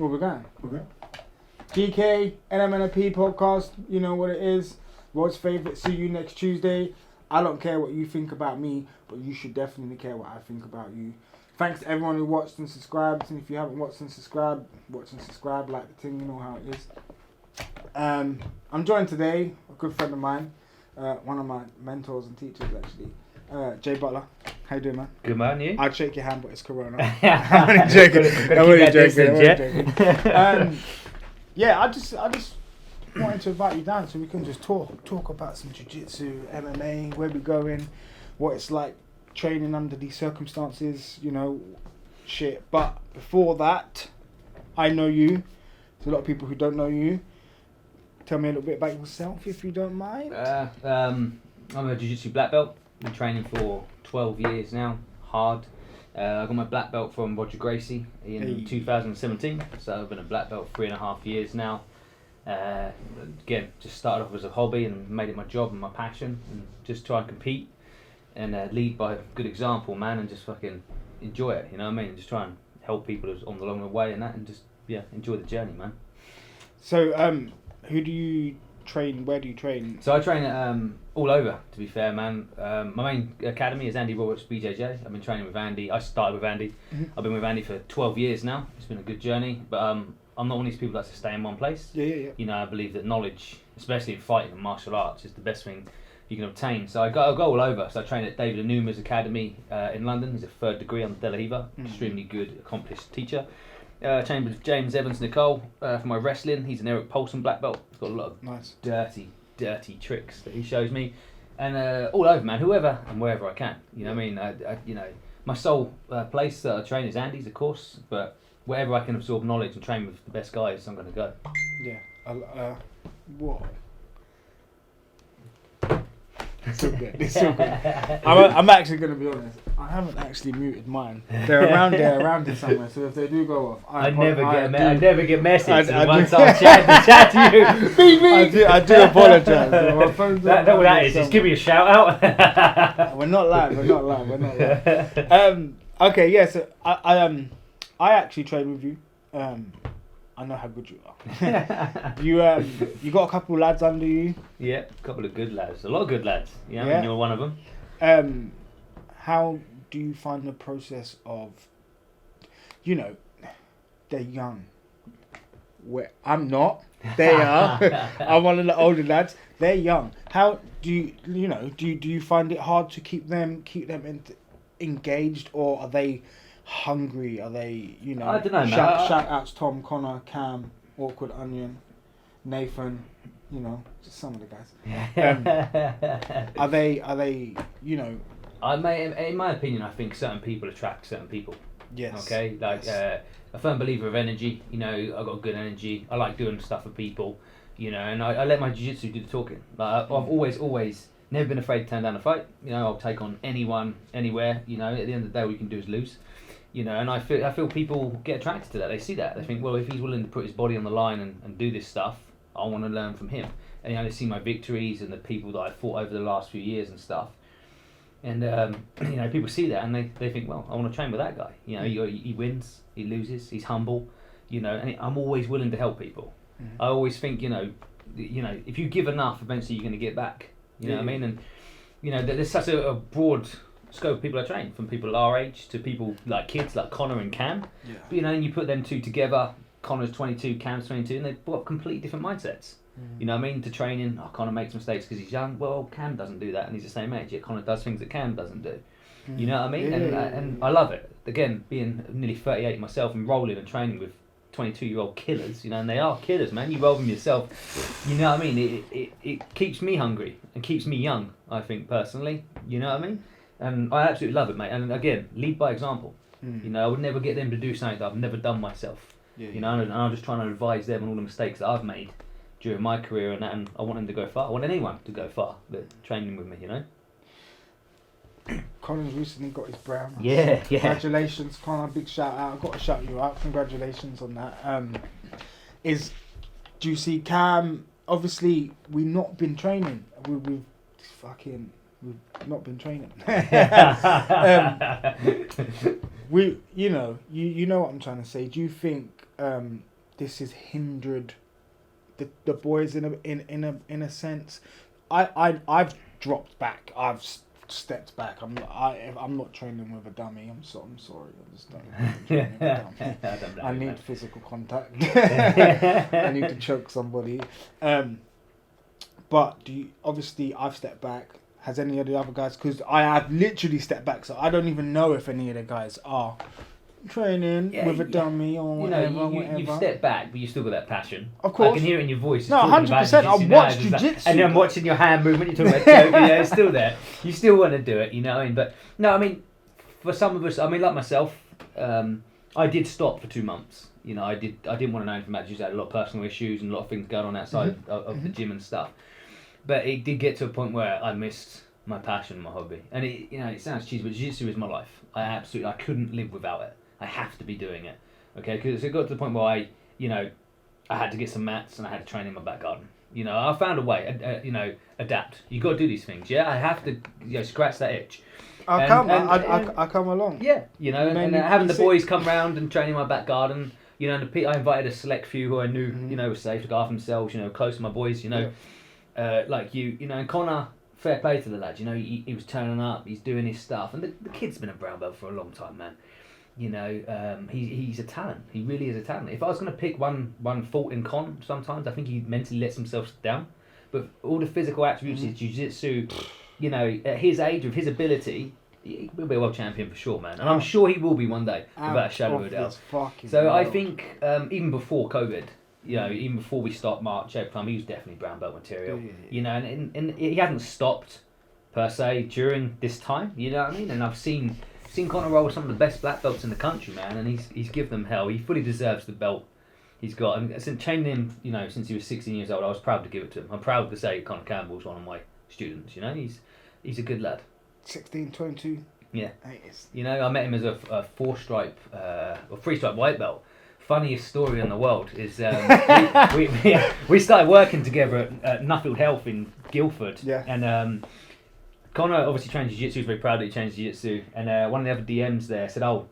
Where we going? Okay. GK, Lmnop podcast, you know what it is. World's favourite, see you next Tuesday. I don't care what you think about me, but you should definitely care what I think about you. Thanks to everyone who watched and subscribed, and if you haven't watched and subscribed, like the thing, you know how it is. I'm joined today, a good friend of mine, one of my mentors and teachers actually, Jay Butler. How you doing, man? Good man, you? I'd shake your hand, but it's Corona. I'm only joking. Yeah, I just wanted to invite you down so we can just talk about some Jujitsu, MMA, where we're going, what it's like training under these circumstances, you know, shit. But before that, I know you. There's a lot of people who don't know you. Tell me a little bit about yourself, if you don't mind. I'm a Jiu-Jitsu black belt. Been training for 12 years now, hard. I got my black belt from Roger Gracie in 2017, so I've been a black belt 3.5 years now. Again, just started off as a hobby and made it my job and my passion, and just try and compete and lead by good example, man, and just fucking enjoy it, you know what I mean? And just try and help people along the way and that, and just, enjoy the journey, man. So, who do you train? Where do you train? So I train all over, to be fair, man. My main academy is Andy Roberts BJJ. I've been training with Andy. I started with Andy. Mm-hmm. I've been with Andy for 12 years now. It's been a good journey, but I'm not one of these people that to stay in one place. Yeah. You know, I believe that knowledge, especially in fighting and martial arts, is the best thing you can obtain. So I go all over. So I train at David Anuma's academy in London. He's a 3rd degree on the De La Riva. Extremely good, accomplished teacher. Trained with James Evans Nicole for my wrestling. He's an Eric Paulson black belt. He's got a lot of nice, dirty tricks that he shows me, and all over, man. Whoever and wherever I can. You know what I mean? My sole place that I train is Andy's, of course, but wherever I can absorb knowledge and train with the best guys, I'm going to go. Yeah. What? It's so good. I'm actually going to be honest. I haven't actually muted mine. They're around here somewhere. So if they do go off, I never get messaged. Once I'll chat to you. Beep, beep. I do apologise. That is. Just give me a shout out. We're not live. Okay, yeah. So I actually train with you. I know how good you are. You got a couple of lads under you. Yeah, a couple of good lads. A lot of good lads. Yeah, and you're one of them. How do you find the process of, they're young. I'm not. They are. I'm one of the older lads. They're young. How do you find it hard to keep them engaged, or are they hungry? Are they, I don't know, man. Shout outs Tom, Connor, Cam, Awkward Onion, Nathan, just some of the guys. Are they in my opinion, I think certain people attract certain people. Yes. Okay? A firm believer of energy. I've got good energy. I like doing stuff for people, and I let my jiu-jitsu do the talking. I've always never been afraid to turn down a fight. I'll take on anyone, anywhere. At the end of the day, all you can do is lose. And I feel people get attracted to that. They see that. They think, well, if he's willing to put his body on the line and do this stuff, I want to learn from him. And they see my victories and the people that I've fought over the last few years and stuff. And people see that and they think, well, I want to train with that guy. He wins, he loses, he's humble. And I'm always willing to help people. Mm-hmm. I always think, if you give enough, eventually you're going to get back. You know what I mean? And there's such a broad scope of people I train, from people our age to people like kids like Connor and Cam. Yeah. But and you put them two together, Connor's 22, Cam's 22, and they've got completely different mindsets. You know what I mean? To training, Connor makes mistakes because he's young. Well, Cam doesn't do that, and he's the same age. Yet Connor does things that Cam doesn't do. You know what I mean? And I love it. Again, being nearly 38 myself and rolling and training with 22-year-old killers, and they are killers, man. You roll them yourself. You know what I mean? It keeps me hungry and keeps me young, I think, personally. You know what I mean? And I absolutely love it, mate. And again, lead by example. I would never get them to do something that I've never done myself. And I'm just trying to advise them on all the mistakes that I've made during my career, and I want them to go far. I want anyone to go far that training with me, Connor's recently got his brown. Yeah. Congratulations, Connor. Big shout out. I've got to shout you out. Congratulations on that. Do you see Cam? Obviously, we've not been training. We've not been training. You know what I'm trying to say. Do you think this has hindered the boys in a sense. I've dropped back. I've stepped back. I'm not training with a dummy. I'm sorry. I just don't train with a dummy. I need physical contact. I need to choke somebody. But obviously I've stepped back. Has any of the other guys? Because I have literally stepped back, so I don't even know if any of the guys are training with a dummy or whatever. You've stepped back, but you still got that passion. Of course. I can hear it in your voice. No, 100%. I've watched Jujitsu. And then I'm watching your hand movement. You're talking about choking. It's still there. You still want to do it, you know what I mean? But, no, I mean, for some of us, I mean, like myself, I did stop for 2 months. You know, I didn't want to know anything about Jiu-Jitsu. I had a lot of personal issues and a lot of things going on outside of the gym and stuff. But it did get to a point where I missed my passion, my hobby. And it sounds cheesy, but Jiu-Jitsu is my life. I couldn't live without it. I have to be doing it, okay? Because it got to the point where I had to get some mats and I had to train in my back garden. You know, I found a way. Adapt. You got to do these things. Yeah, I have to, scratch that itch. I come along. Yeah, and having the boys come round and train in my back garden. You know, and I invited a select few who I knew, were safe to go after themselves. Close to my boys. And Connor. Fair play to the lad. He was turning up. He's doing his stuff, and the kid's been a brown belt for a long time, man. He's a talent. He really is a talent. If I was going to pick one fault in Con, sometimes I think he mentally lets himself down. But all the physical attributes, his jiu-jitsu, at his age, with his ability, he will be a world champion for sure, man. And I'm sure he will be one day, without a shadow of a doubt. So I think even before COVID, even before we stopped March, April, he was definitely brown belt material. Yeah. And he hasn't stopped per se during this time. You know what I mean? And I've seen Conor roll with some of the best black belts in the country, man, and he's given them hell. He fully deserves the belt he's got. And since training him, since he was 16 years old, I was proud to give it to him. I'm proud to say Conor Campbell's one of my students. He's a good lad. 16, 22. Yeah. I met him as a 4-stripe or 3-stripe white belt. Funniest story in the world is we started working together at Nuffield Health in Guildford. Yeah. And Connor obviously trained Jiu-Jitsu. He's very proud that he trains Jiu-Jitsu. And one of the other DMs there said, at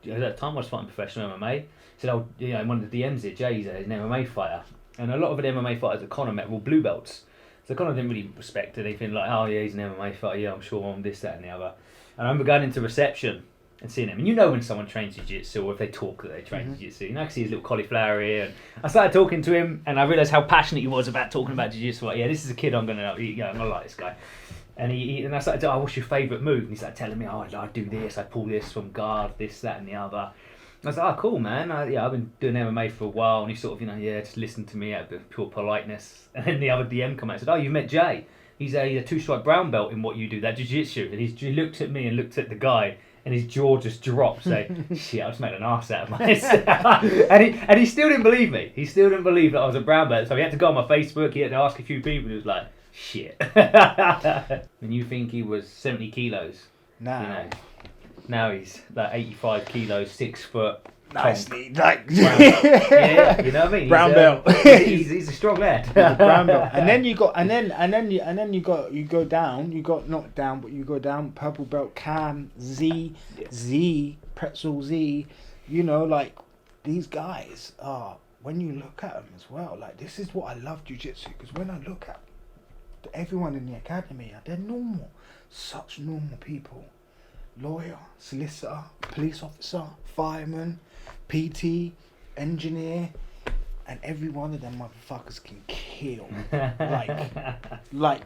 that time I was fighting professional MMA. Said, one of the DMs here, Jay's an MMA fighter. And a lot of the MMA fighters that Connor met were blue belts. So Connor didn't really respect anything like, he's an MMA fighter. Yeah, I'm sure I'm this, that and the other. And I remember going into reception and seeing him. And when someone trains Jiu-Jitsu or if they talk that they train Jiu-Jitsu. I can see his little cauliflower here. And I started talking to him and I realised how passionate he was about talking about Jiu-Jitsu. Like, this is a kid I'm going to, I'm going to like this guy. And and I started to, what's your favourite move? And he started telling me, I do this, I pull this from guard, this, that and the other. I was like, cool, man. I've been doing MMA for a while. And he sort of, just listened to me out of pure politeness. And then the other DM came out and said, you met Jay. He's a 2-stripe brown belt in what you do, that jiu-jitsu. And he looked at me and looked at the guy. And his jaw just dropped, saying, shit, I just made an arse out of myself. and he still didn't believe me. He still didn't believe that I was a brown belt. So he had to go on my Facebook. He had to ask a few people. He was like, shit. And you think he was 70 kilos. Now he's like 85 kilos, 6 foot. Nicely, yeah, you know what I mean. Brown belt. He's a strong lad. Brown belt. And then you go down. You got knocked down, but you go down. Purple belt, Cam, Z, Pretzel Z. These guys are. When you look at them as well, this is what I love Jiu-Jitsu, because when I look at everyone in the academy, they're normal, such normal people. Lawyer, solicitor, police officer, fireman, PT, engineer, and every one of them motherfuckers can kill.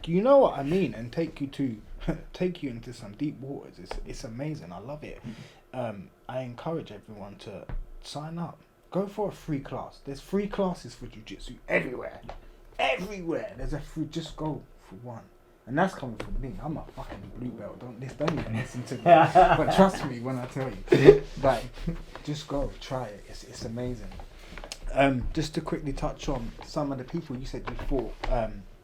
You know what I mean, and take you into some deep waters. It's amazing. I love it. I encourage everyone to sign up. Go for a free class. There's free classes for Jiu-Jitsu everywhere. There's a free. Just go for one. And that's coming from me. I'm a fucking blue belt. Don't even listen to me. But trust me when I tell you. Just go, try it. It's amazing. Just to quickly touch on some of the people you said you fought.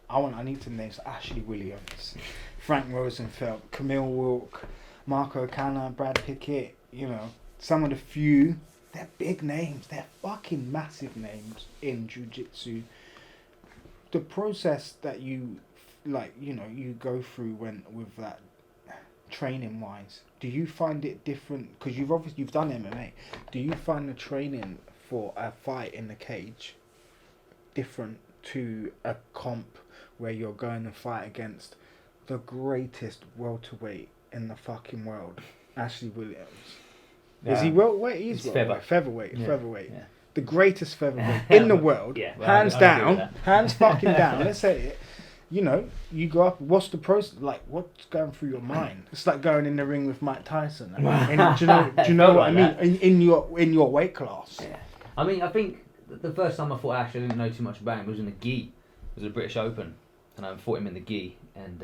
I need to name Ashley Williams, Frank Rosenfeld, Camille Wilk, Marco Canna, Brad Pickett. Some of the few. They're big names. They're fucking massive names in Jiu-Jitsu. The process that you go through with that training wise, do you find it different? Because you've done MMA. Do you find the training for a fight in the cage different to a comp where you're going to fight against the greatest welterweight in the fucking world, Ashley Williams? Yeah. Is he welterweight? He's featherweight. Featherweight. Yeah. Featherweight. Yeah. The greatest featherweight in the world. Yeah, well, hands I agree with down. that. Hands fucking down. Let's say it. You know, you go up. What's the process? Like, what's going through your mind? It's like going in the ring with Mike Tyson. And do you know what I mean? In your weight class. Yeah. I mean, I think the first time I fought Ash, I didn't know too much about him. It was in the gi. It was a British Open, and I fought him in the gi. And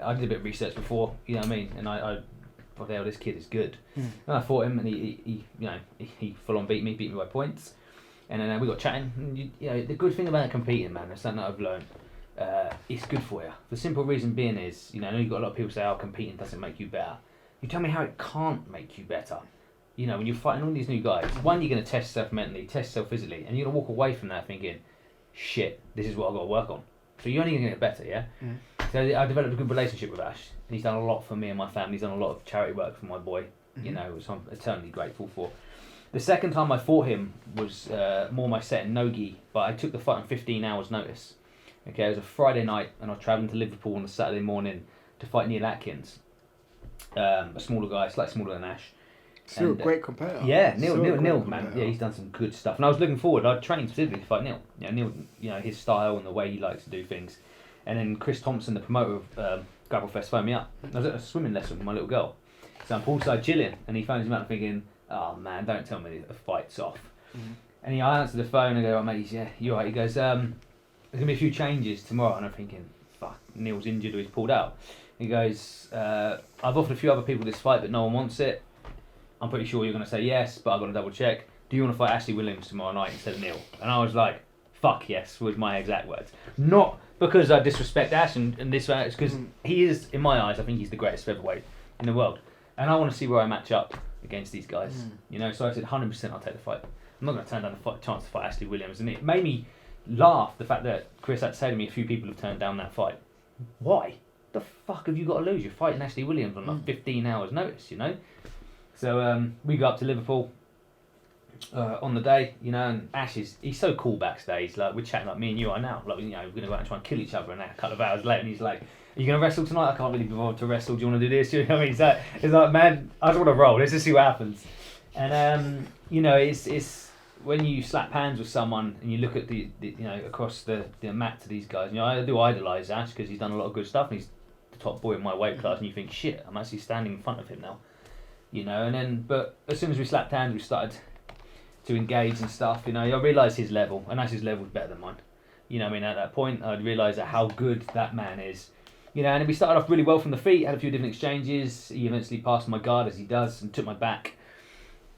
I did a bit of research before, you know what I mean. And I thought, hell, this kid is good. And I fought him, and he full on beat me by points. And then we got chatting. And you know, the good thing about competing, man, that's something that I've learned. It's good for you. The simple reason being is, you know, I know you've got a lot of people say, oh, competing doesn't make you better. You tell me how it can't make you better. You know, when you're fighting all these new guys, one, you're going to test yourself mentally, test yourself physically, and you're going to walk away from that thinking, shit, this is what I've got to work on. So you're only going to get better, yeah? So I developed a good relationship with Ash, and he's done a lot for me and my family. He's done a lot of charity work for my boy, you know, which I'm eternally grateful for. The second time I fought him was more my set in no-gi, but I took the fight on 15 hours notice. Okay, it was a Friday night, and I was travelling to Liverpool on a Saturday morning to fight Neil Atkins, a smaller guy, slightly smaller than Ash. Still a great competitor. Yeah, Neil, man. Yeah, he's done some good stuff, and I was looking forward. I trained specifically to fight Neil. Neil, you know, his style and the way he likes to do things. And then Chris Thompson, the promoter of Gravel Fest, phoned me up. I was at a swimming lesson with my little girl, so I'm poolside chilling, and he phones me up thinking, "Oh man, don't tell me the fight's off." And I answered the phone and I go, "Oh mate, yeah, you alright?" He goes, "There's gonna be a few changes tomorrow," and I'm thinking, "Fuck, Neil's injured or he's pulled out." He goes, "I've offered a few other people this fight, but no one wants it. I'm pretty sure you're going to say yes, but I've got to double check. Do you want to fight Ashley Williams tomorrow night instead of Neil?" And I was like, "Fuck yes," was my exact words. Not because I disrespect Ash and this, it's because he is, in my eyes, I think he's the greatest featherweight in the world. And I want to see where I match up against these guys. You know, so I said 100% I'll take the fight. I'm not going to turn down the chance to fight Ashley Williams. And it made me laugh, the fact that Chris had to say to me a few people have turned down that fight. Why? The fuck have you got to lose? You're fighting Ashley Williams on like 15 hours notice, you know? So we go up to Liverpool on the day, you know, and Ash he's so cool backstage. Like, we're chatting like me and you are now. Like, you know, we're going to go out and try and kill each other, and a couple of hours later, and he's like, "Are you going to wrestle tonight? I can't really be bothered to wrestle. Do you want to do this?" You know what I mean? So it's like, man, I just want to roll. Let's just see what happens. And, you know, it's when you slap hands with someone and you look at the you know, across the mat to these guys, you know, I do idolise Ash because he's done a lot of good stuff, and he's the top boy in my weight class, and you think, shit, I'm actually standing in front of him now. You know, and then, but as soon as we slapped hands, we started to engage and stuff. You know, I realised his level, and Ash's level was better than mine. You know, I mean, at that point, I'd realised how good that man is. You know, and then we started off really well from the feet, had a few different exchanges. He eventually passed my guard, as he does, and took my back.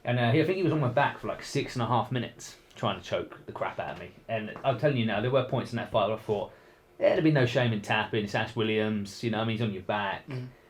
And I think he was on my back for like 6.5 minutes, trying to choke the crap out of me. And I'm telling you now, there were points in that fight where I thought, there'd be no shame in tapping. It's Ash Williams, you know, I mean, he's on your back.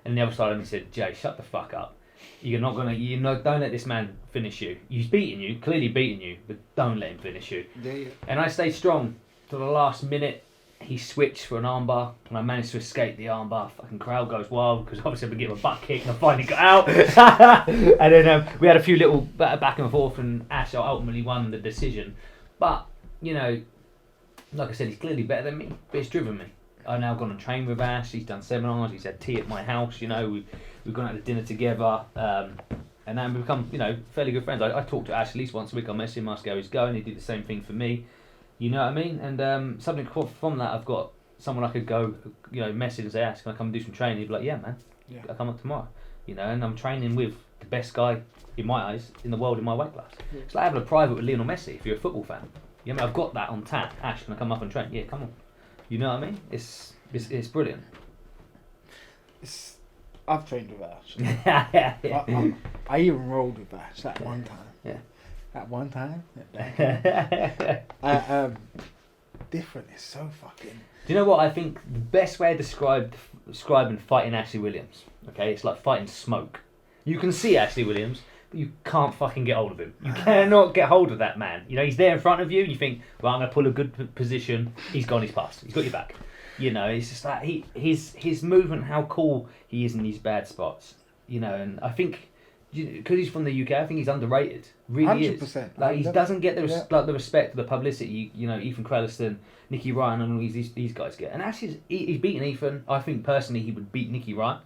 And the other side of me said, "Jay, shut the fuck up. Don't let this man finish you. He's beating you, clearly beating you, but don't let him finish you." Yeah. And I stayed strong to the last minute. He switched for an armbar, and I managed to escape the armbar. Fucking crowd goes wild because obviously I've been getting a butt kick, and I finally got out. And then we had a few little back and forth, and Ash ultimately won the decision. But you know, like I said, he's clearly better than me, but it's driven me. I've now gone and trained with Ash. He's done seminars. He's had tea at my house. You know, we've gone out to dinner together, and then we've become, you know, fairly good friends. I talk to Ash at least once a week. I message him, ask how he's going. He did the same thing for me. You know what I mean? And something from that, I've got someone I could go, you know, message and say, "Ash, can I come and do some training?" He'd be like, "Yeah, man, I'll come up tomorrow." You know, and I'm training with the best guy in my eyes in the world in my weight class. It's like having a private with Lionel Messi if you're a football fan. You know, I've got that on tap. "Ash, can I come up and train?" "Yeah, come on." You know what I mean? It's brilliant. I've trained with Ash. I even rolled with Ash that one time. Yeah. That one time. Different. It's so fucking. Do you know what I think the best way of describing fighting Ashley Williams? Okay, it's like fighting smoke. You can see Ashley Williams, but you can't fucking get hold of him. You cannot get hold of that man. You know, he's there in front of you, and you think, "Well, I'm going to pull a good position." He's gone. He's passed. He's got your back. You know, it's just like his movement, how cool he is in these bad spots. You know, and I think because he's from the UK, I think he's underrated. Really 100%. is. Like he doesn't get the respect, the publicity. Ethan Crelliston, Nicky Ryan, and all these guys get. And actually, he's beaten Ethan. I think personally, he would beat Nicky Ryan.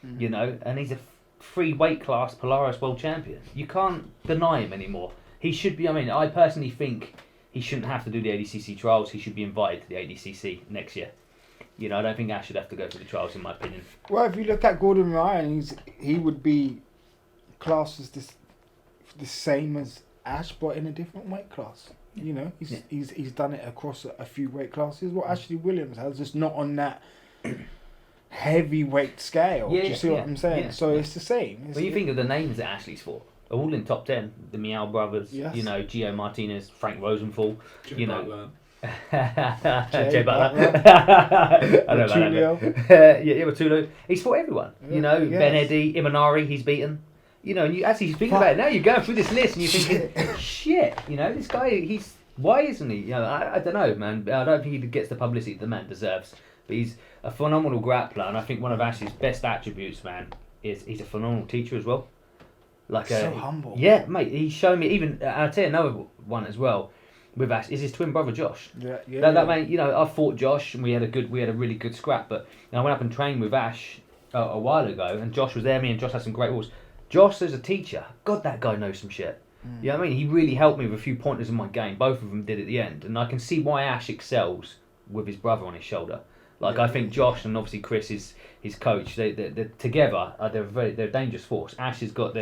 And he's a free weight class Polaris world champion. You can't deny him anymore. He should be. I mean, I personally think he shouldn't have to do the ADCC trials. He should be invited to the ADCC next year. I don't think Ash should have to go for the trials, in my opinion. Well, if you look at Gordon Ryan, he would be classed as the same as Ash, but in a different weight class. He's done it across a few weight classes. What Ashley Williams has, just not on that heavyweight scale. Do you see what I'm saying? So it's the same. When you think of the names that Ashley's fought, are all in top 10. The Meow brothers, Gio Martinez, Frank Rosenthal, Jay Butler. Jay Butler. I know about that. Rotulio. He's fought everyone. Ben Eddy, Imanari, he's beaten. And you actually think about it now. You're going through this list and you're thinking, shit. This guy. Why isn't he? I don't know, man. I don't think he gets the publicity the man deserves. But he's a phenomenal grappler, and I think one of Ash's best attributes, man, is he's a phenomenal teacher as well. So humble. Yeah, mate. He's shown me even. I'll tell you another one as well. With Ash is his twin brother Josh. That mate, I fought Josh and we had a really good scrap. But I went up and trained with Ash a while ago, and Josh was there. Me and Josh had some great wars. Josh as a teacher, God, that guy knows some shit. You know what I mean? He really helped me with a few pointers in my game. Both of them did at the end, and I can see why Ash excels with his brother on his shoulder. I think Josh and obviously Chris is his coach. They're together. They're a dangerous force. Ash has got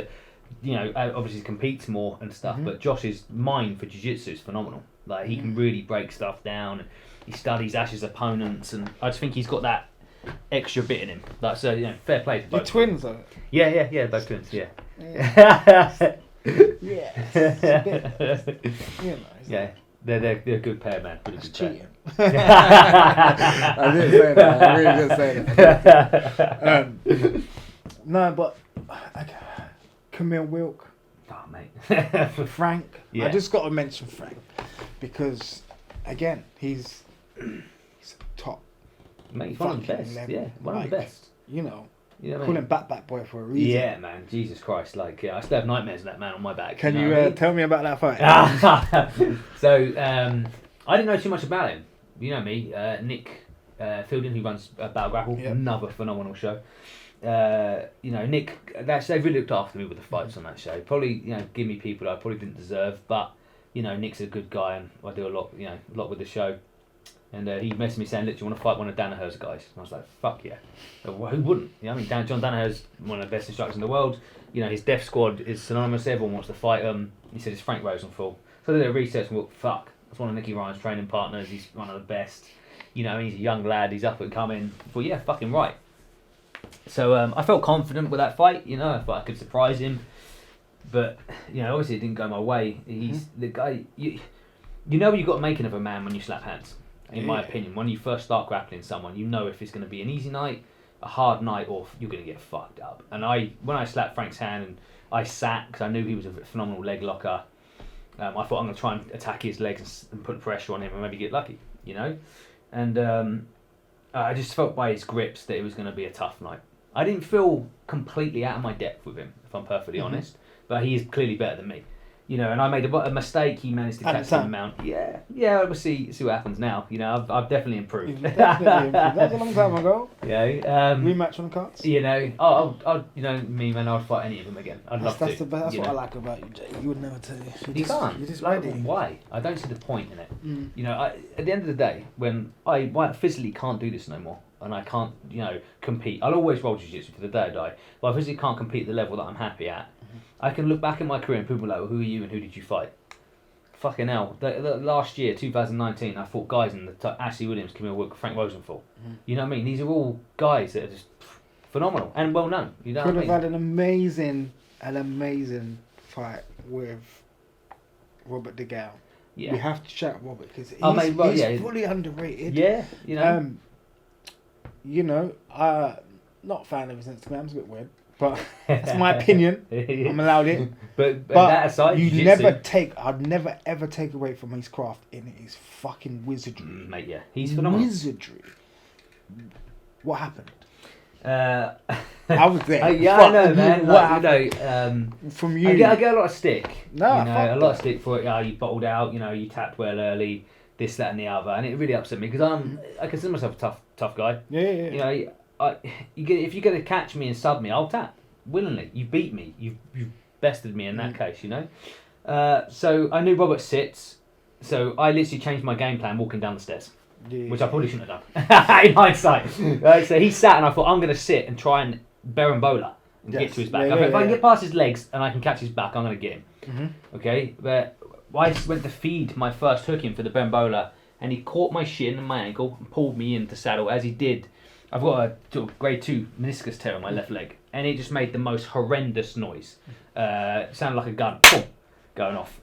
obviously competes more and stuff, but Josh's mind for jiu-jitsu is phenomenal. He can really break stuff down, and he studies Ash's opponents, and I just think he's got that extra bit in him. Fair play to both. The twins, though. Yeah, both twins. Yeah. They're a good pair, man. Really That's good cheating. I didn't say that. I really didn't say that. No, but Camille Wilk. Oh, mate. Frank. I just got to mention Frank because, again, he's top. Mate, he's one of the best. Level. Yeah, one of the best. Call him Bat Boy for a reason. Yeah, man. Jesus Christ. I still have nightmares of that man on my back. Can you tell me about that fight? So, I didn't know too much about him. You know me, Nick Fielding, who runs Battle Grapple, another phenomenal show. Nick, they really looked after me with the fights on that show. Probably, give me people I probably didn't deserve, but Nick's a good guy, and I do a lot with the show. And he messaged me saying, "Look, do you want to fight one of Danaher's guys?" And I was like, "Fuck yeah!" Well, who wouldn't? John Danaher's one of the best instructors in the world. His Death Squad is synonymous. Everyone wants to fight him. He said it's Frank Rosenthal. So I did a research and thought, fuck, that's one of Nicky Ryan's training partners. He's one of the best. He's a young lad. He's up and coming. I thought, yeah, fucking right. So I felt confident with that fight. I thought I could surprise him. But, obviously it didn't go my way. He's the guy... You know what you've got making of a man when you slap hands. In my opinion, when you first start grappling someone, you know if it's going to be an easy night, a hard night, or you're going to get fucked up. And when I slapped Frank's hand and I sat, because I knew he was a phenomenal leg locker, I thought I'm going to try and attack his legs and put pressure on him and maybe get lucky, And I just felt by his grips that it was going to be a tough night. I didn't feel completely out of my depth with him, if I'm perfectly honest, but he is clearly better than me. And I made a mistake. He managed to catch him mount. Yeah. We'll see what happens now. I've definitely improved. That was a long time ago. Yeah. Rematch on the cards. I'll me man, I'll fight any of them again. I'd love to. That's what I like about you, Jay. You would never tell you. You can't. You're just ready. Why? I don't see the point in it. At the end of the day, when I physically can't do this no more, and I can't, compete. I'll always roll jiu-jitsu for the day I die, but I physically can't compete at the level that I'm happy at. I can look back at my career and people are like, well, who are you and who did you fight? Fucking hell. The last year, 2019, I fought guys in the Ashley Williams, Camille Wood, Frank Rosenthal. You know what I mean? These are all guys that are just phenomenal and well known. You know Could what I mean? have had an amazing fight with Robert DeGale. Yeah. We have to shout Robert because he's fully underrated. Yeah, not a fan of his Instagram. It's a bit weird. But that's my opinion. I'm allowed it. But that aside, I'd never ever take away from his craft in his fucking wizardry. Mate, yeah. He's phenomenal. Wizardry. What happened? I was there. Yeah, Fuck, I know, man. Like, from you, I get a lot of stick. No, a lot that. of stick for it. You bottled out. You tapped well early. This, that, and the other, and it really upset me because I consider myself a tough guy. Yeah. If you're gonna catch me and sub me, I'll tap willingly. You beat me. You've bested me in that case. So I knew Robert sits. So I literally changed my game plan walking down the stairs. Which I probably shouldn't have done in hindsight. Right, so he sat and I thought I'm going to sit and try and berambola and get to his back. If I can get past his legs and I can catch his back, I'm going to get him. Mm-hmm. Okay, but I just went to feed my first hook in for the berambola and he caught my shin and my ankle and pulled me into saddle. As he did, I've got a sort of grade 2 meniscus tear on my left leg and it just made the most horrendous noise. It sounded like a gun boom, going off.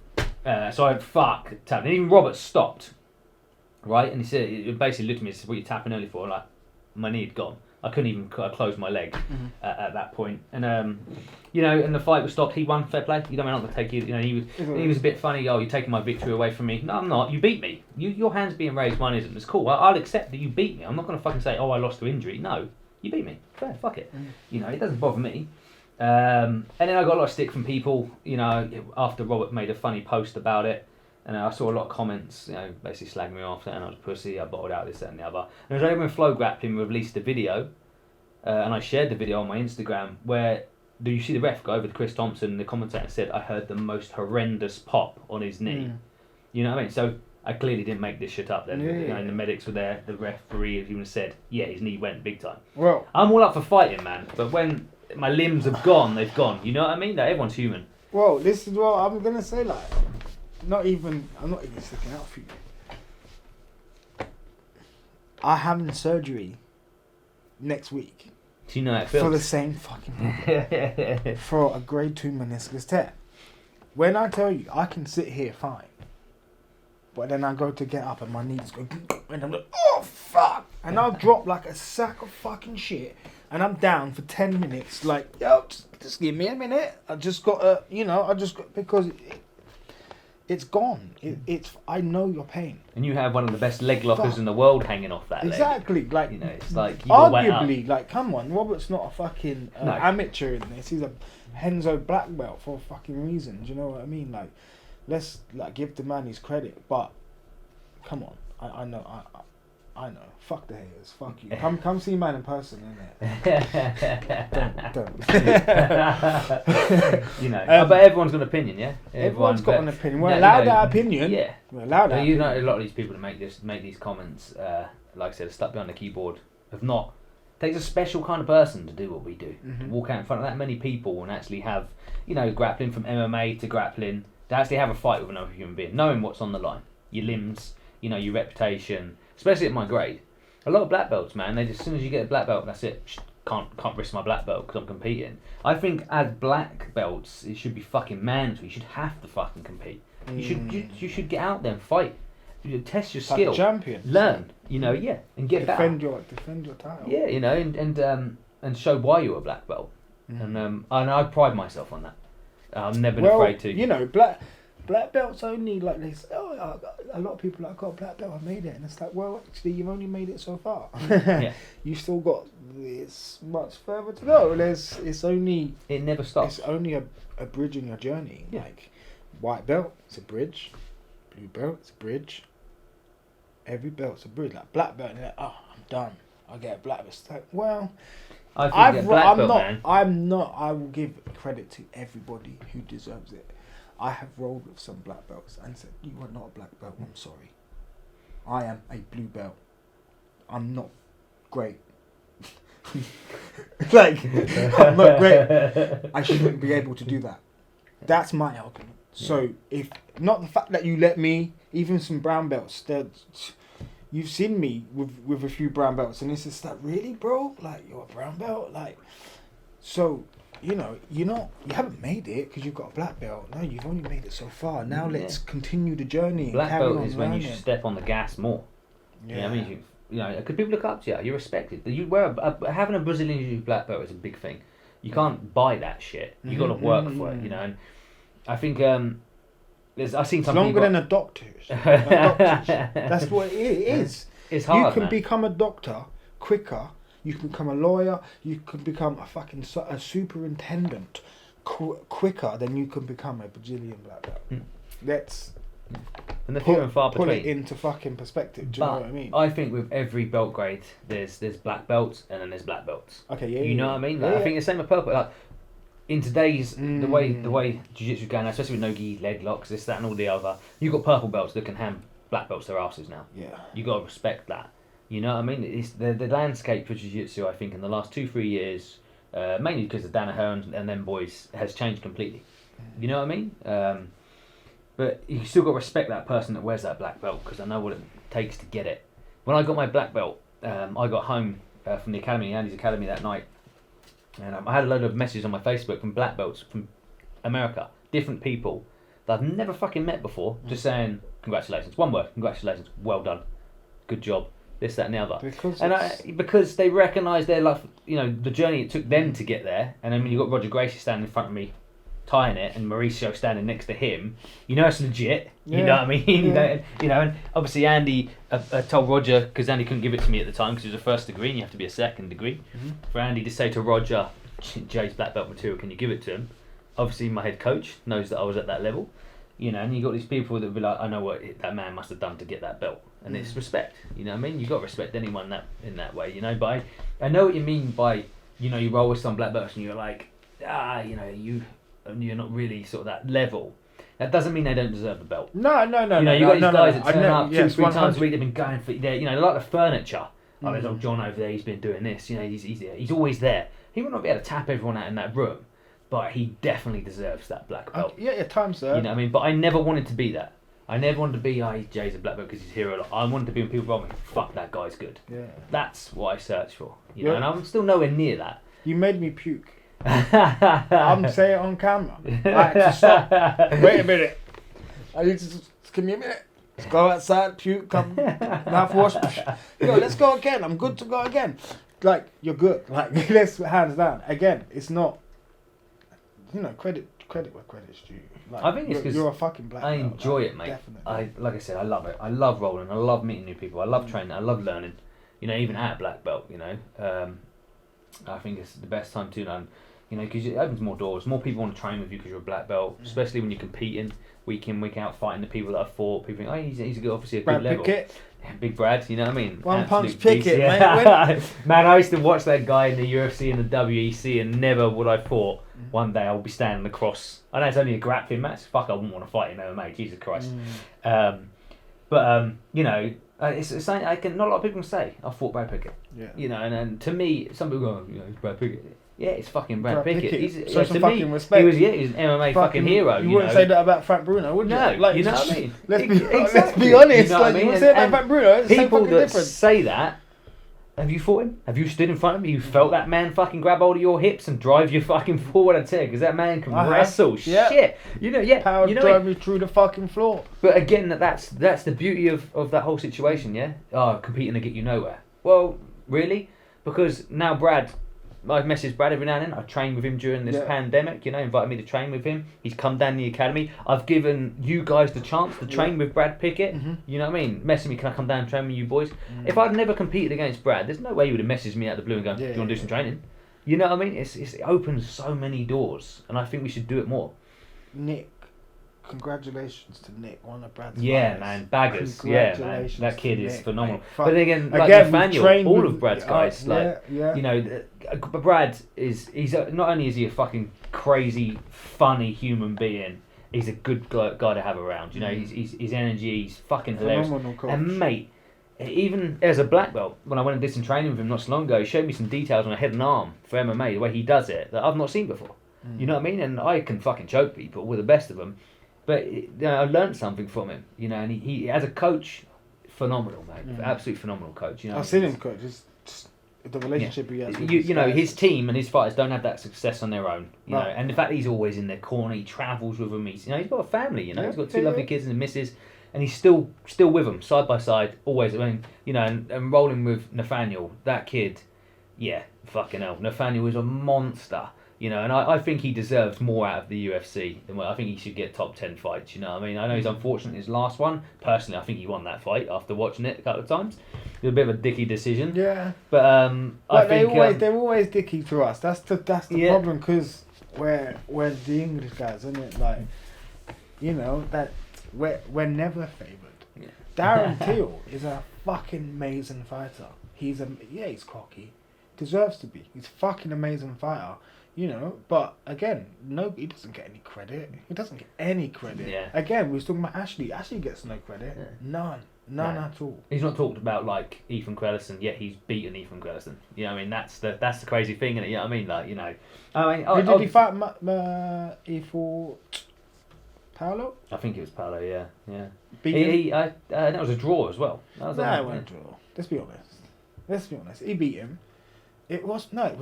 So I tapped and even Robert stopped. Right, and he basically looked at me and said, "What are you tapping early for?" Like, my knee had gone. I couldn't even close my leg at that point. And and the fight was stopped. He won, fair play. You don't mean I'm gonna take you. He was a bit funny. Oh, you're taking my victory away from me. No, I'm not. You beat me. Your hands being raised, mine isn't. It's cool. I'll accept that you beat me. I'm not gonna fucking say, "Oh, I lost to injury." No, you beat me. Fair, fuck it. It doesn't bother me. And then I got a lot of stick from people. After Robert made a funny post about it. And I saw a lot of comments, basically slagging me off, saying I was a pussy, I bottled out this, that, and the other. And it was only when Flow Grappling released a video, and I shared the video on my Instagram, where you see the ref go over to Chris Thompson, and the commentator said, I heard the most horrendous pop on his knee. You know what I mean? So I clearly didn't make this shit up then. And the medics were there, the referee even said, yeah, his knee went big time. Well, I'm all up for fighting, man, but when my limbs have gone, they've gone. You know what I mean? Like, everyone's human. Well, this is what I'm going to say, like... I'm not even sticking out for you. I'm having surgery next week. Do you know how it feels? For the same fucking problem. For a grade 2 meniscus tear. When I tell you, I can sit here fine. But then I go to get up and my knees go... And I'm like, oh, fuck! And I'll drop like a sack of fucking shit. And I'm down for 10 minutes. Like, yo, just give me a minute. I just got to, because... It's gone. I know your pain. And you have one of the best leg lockers in the world hanging off that leg. Exactly. Like, it's like you arguably, like, come on, Robert's not a fucking amateur in this. He's a Henzo black belt for a fucking reason. Do you know what I mean? Like, let's give the man his credit. But come on, I know. Fuck the haters. Fuck you. Come see man in person, innit? Don't. But everyone's got an opinion, yeah. Everyone's got an opinion. We're allowed that opinion. Yeah. We're allowed that. A lot of these people that make these comments, like I said, are stuck behind the keyboard. Have not. It takes a special kind of person to do what we do. To walk out in front of that many people and actually have, grappling from MMA to grappling, to actually have a fight with another human being, knowing what's on the line, your limbs, your reputation. Especially at my grade. A lot of black belts, man, as soon as you get a black belt, that's it. Can't risk my black belt because I'm competing. I think as black belts, it should be fucking mandatory. You should have to fucking compete. You should get out there and fight. You test your skill. Like a champion. Learn, and get better. Defend your title. Yeah, and show why you're a black belt. And I pride myself on that. I've never been afraid to. Black belts only, like they say, a lot of people like, got black belt, I made it. And it's like, well, actually, you've only made it so far. Yeah. You've still got this much further to go. It never stops. It's only a bridge in your journey. Yeah. Like, white belt, it's a bridge. Blue belt, it's a bridge. Every belt's a bridge. Like, black belt, and you're like, oh, I'm done. I get a black belt. It's like, well... I will give credit to everybody who deserves it. I have rolled with some black belts and said, you are not a black belt, I'm sorry. I am a blue belt. I'm not great. I'm not great. I shouldn't be able to do that. That's my argument. So, if not the fact that you let me, even some brown belts, you've seen me with a few brown belts, and it's just like, really, bro? Like, you're a brown belt? Like, so... you haven't made it because you've got a black belt. No, you've only made it so far. Now let's continue the journey. Black belt is when you should step on the gas more. Yeah, I mean, because people look up to you. You're respected. Having a Brazilian Jiu-Jitsu black belt is a big thing. You can't buy that shit. You got to work for it. And I think I've seen some longer than a doctor's. That's what it is. It's hard. You can become a doctor quicker You can become a lawyer. You can become a superintendent quicker than you can become a bajillion black belt. Let's and the few and far put between. it into fucking perspective. Do you know what I mean? I think with every belt grade, there's black belts and then there's black belts. Okay, yeah. You know what I mean? Like, Yeah, I think the same with purple. Like, in today's the way jiu-jitsu is going now, especially with no-gi, leg locks, this, that, and all the other, you've got purple belts that can hand black belts their asses now. Yeah. You got to respect that. You know what I mean? It's the landscape for jiu-jitsu, I think, in the last 2-3 years, mainly because of Danaher and them boys, has changed completely. You know what I mean? But you still got to respect that person that wears that black belt, because I know what it takes to get it. When I got my black belt, I got home from the academy, Andy's academy that night, and I had a load of messages on my Facebook from black belts from America, different people that I've never fucking met before, just saying, congratulations. One word, congratulations, well done, good job, this, that, and the other. Because they recognise their life, you know, the journey it took them to get there, and then when you've got Roger Gracie standing in front of me, tying it, and Mauricio standing next to him, you know it's legit. You know what I mean? Yeah. You know, and obviously Andy told Roger, because Andy couldn't give it to me at the time because it was a first degree, and you have to be a second degree. For Andy to say to Roger, Jay's black belt material, can you give it to him? Obviously my head coach knows that I was at that level, you know, and you got these people that will be like, I know what that man must have done to get that belt, and it's respect. You know what I mean? You got to respect anyone in that way, you know. But I know what you mean by, you know, you roll with some black belts and you're like, you know, you're not really sort of that level. That doesn't mean they don't deserve the belt. No. You know, you got these guys that turn up 2-3 times 100. a week. They've been going for, you know, like the furniture. Oh, there's old John over there. He's been doing this. You know, he's always there. He would not be able to tap everyone out in that room, but he definitely deserves that black belt. Yeah, time served. You know what I mean? But I never wanted to be that. I never wanted to be, Jay's a black belt because he's here a lot. I wanted to be when people told me, fuck, that guy's good. Yeah. That's what I search for. You know, and I'm still nowhere near that. You made me puke. I'm saying it on camera. I had to stop. Wait a minute. I need to just give me a minute. Let's go outside, puke, come, mouthwash. Yo, let's go again. I'm good to go again. Like, you're good. Like, let's hands down. Again, it's not, you know, credit where credit's due. Like, I think it's because you're a fucking black I belt, enjoy like, it, mate. Definitely. Like I said, I love it. I love rolling. I love meeting new people. I love training. I love learning. You know, even at black belt, you know, I think it's the best time to learn. You know, because it opens more doors. More people want to train with you because you're a black belt, especially when you're competing week in, week out, fighting the people that I've fought. People think, oh, he's a good, obviously a Brad good level. Pickett. Yeah, Big Brad, you know what I mean? One punch Absolute beast, Pickett, yeah. mate. Man, I used to watch that guy in the UFC and the WEC, and never would I thought one day I'll be standing across. I know it's only a grappling match. Fuck, I wouldn't want to fight in MMA. Jesus Christ. But you know, it's something not a lot of people can say. I fought Brad Pickett. Yeah. You know, and to me, some people go, you know, it's Brad Pickett. Yeah, it's fucking Brad Pickett. He's, so to fucking me, respect. He was an MMA fucking hero. You wouldn't say that about Frank Bruno, would you? No, like, you know what I mean? Let's be Exactly. honest. You know like, what I mean? you wouldn't say about Frank Bruno. It's the same people fucking that difference. say that, have you fought him? Have you stood in front of him? You felt that man fucking grab hold of your hips and drive you fucking forward and tear? Because that man can wrestle. Yeah. Shit. You know, yeah. Power you know drive me through the fucking floor. But again, that's the beauty of that whole situation, yeah? Oh, competing to get you nowhere. Well, really? Because now Brad, I've messaged Brad every now and then. I trained with him during this pandemic, you know, invited me to train with him. He's come down the academy. I've given you guys the chance to train with Brad Pickett. You know what I mean? Messaging me, can I come down and train with you boys? If I'd never competed against Brad, there's no way he would have messaged me out of the blue and gone, do you want to do some training? You know what I mean? It opens so many doors, and I think we should do it more. Nick. Congratulations to Nick, one of Brad's guys. Man, baggers. Yeah, man, that kid is phenomenal. Mate, but again, like Nathaniel, all of Brad's guys, you know, Brad he's not only is he a fucking crazy, funny human being, he's a good guy to have around. You know, his energy, he's fucking hilarious. And mate, even as a black belt, when I went and did some training with him not so long ago, he showed me some details on a head and arm for MMA, the way he does it, that I've not seen before. You know what I mean? And I can fucking choke people with the best of them. But you know, I learned something from him, you know, and he as a coach, phenomenal, mate, absolute phenomenal coach. You know, I've seen him coach. Just the relationship he has. With you know, his team and his fighters don't have that success on their own, you know, and the fact that he's always in their corner, he travels with them. He's got a family, you know, he's got two lovely kids and a missus, and he's still with them side by side, always. I mean, you know, and rolling with Nathaniel, that kid, fucking hell, Nathaniel is a monster. You know, and I think he deserves more out of the UFC than I think he should get top 10 fights, you know what I mean? I know he's unfortunate in his last one. Personally, I think he won that fight after watching it a couple of times. It was a bit of a dicky decision. Yeah. But I think they're always dicky to us. That's the problem, because we're the English guys, isn't it? Like, you know, that we're never favoured. Yeah. Darren Till is a fucking amazing fighter. He's cocky, deserves to be. He's a fucking amazing fighter, you know. But again, he doesn't get any credit. He doesn't get any credit. Yeah. Again, we was talking about Ashley. Ashley gets no credit. Yeah. None at all. He's not talked about like Ethan Crellison, yet he's beaten Ethan Crellison. You know what I mean? That's the crazy thing, isn't it? You know what I mean? Like, you know. I mean, Who did he fight? He fought Paolo? I think it was Paolo, yeah. That was a draw as well. It wasn't a draw. Let's be honest. He beat him. It was Meow.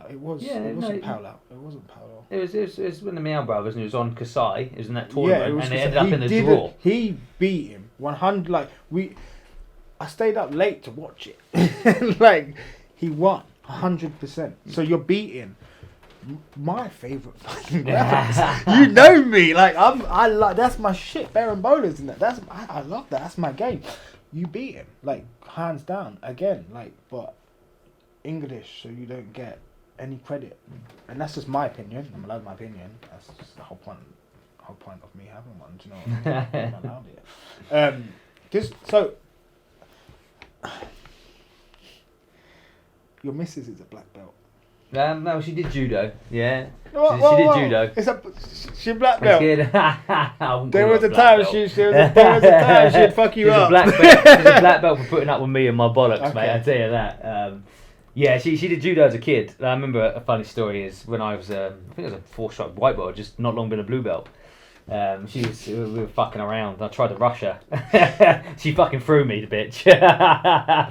It wasn't Paolo. It was when the Meow brothers, and it was on Kasai. It was in that tournament, and it ended up in the draw. He beat him 100. Like I stayed up late to watch it. Like, he won 100%. So you're beating my favourite fucking weapons. You know me. Like, I like, that's my shit. Baron bowlers, isn't it? I love that. That's my game. You beat him, like, hands down. Again, like, but English, so you don't get any credit. And that's just my opinion. I'm allowed my opinion. That's just the whole point of me having one. Do you know what I mean? I'm allowed it. Just so, your missus is a black belt. No, she did judo. Yeah, she did judo. She black belt. There was a time she'd fuck you up. She's a black belt for putting up with me and my bollocks, mate. I tell you that. Yeah, she did judo as a kid. I remember a funny story is when I was I think it was a 4-stripe white belt, just not long been a blue belt. We were fucking around. I tried to rush her. She fucking threw me, the bitch.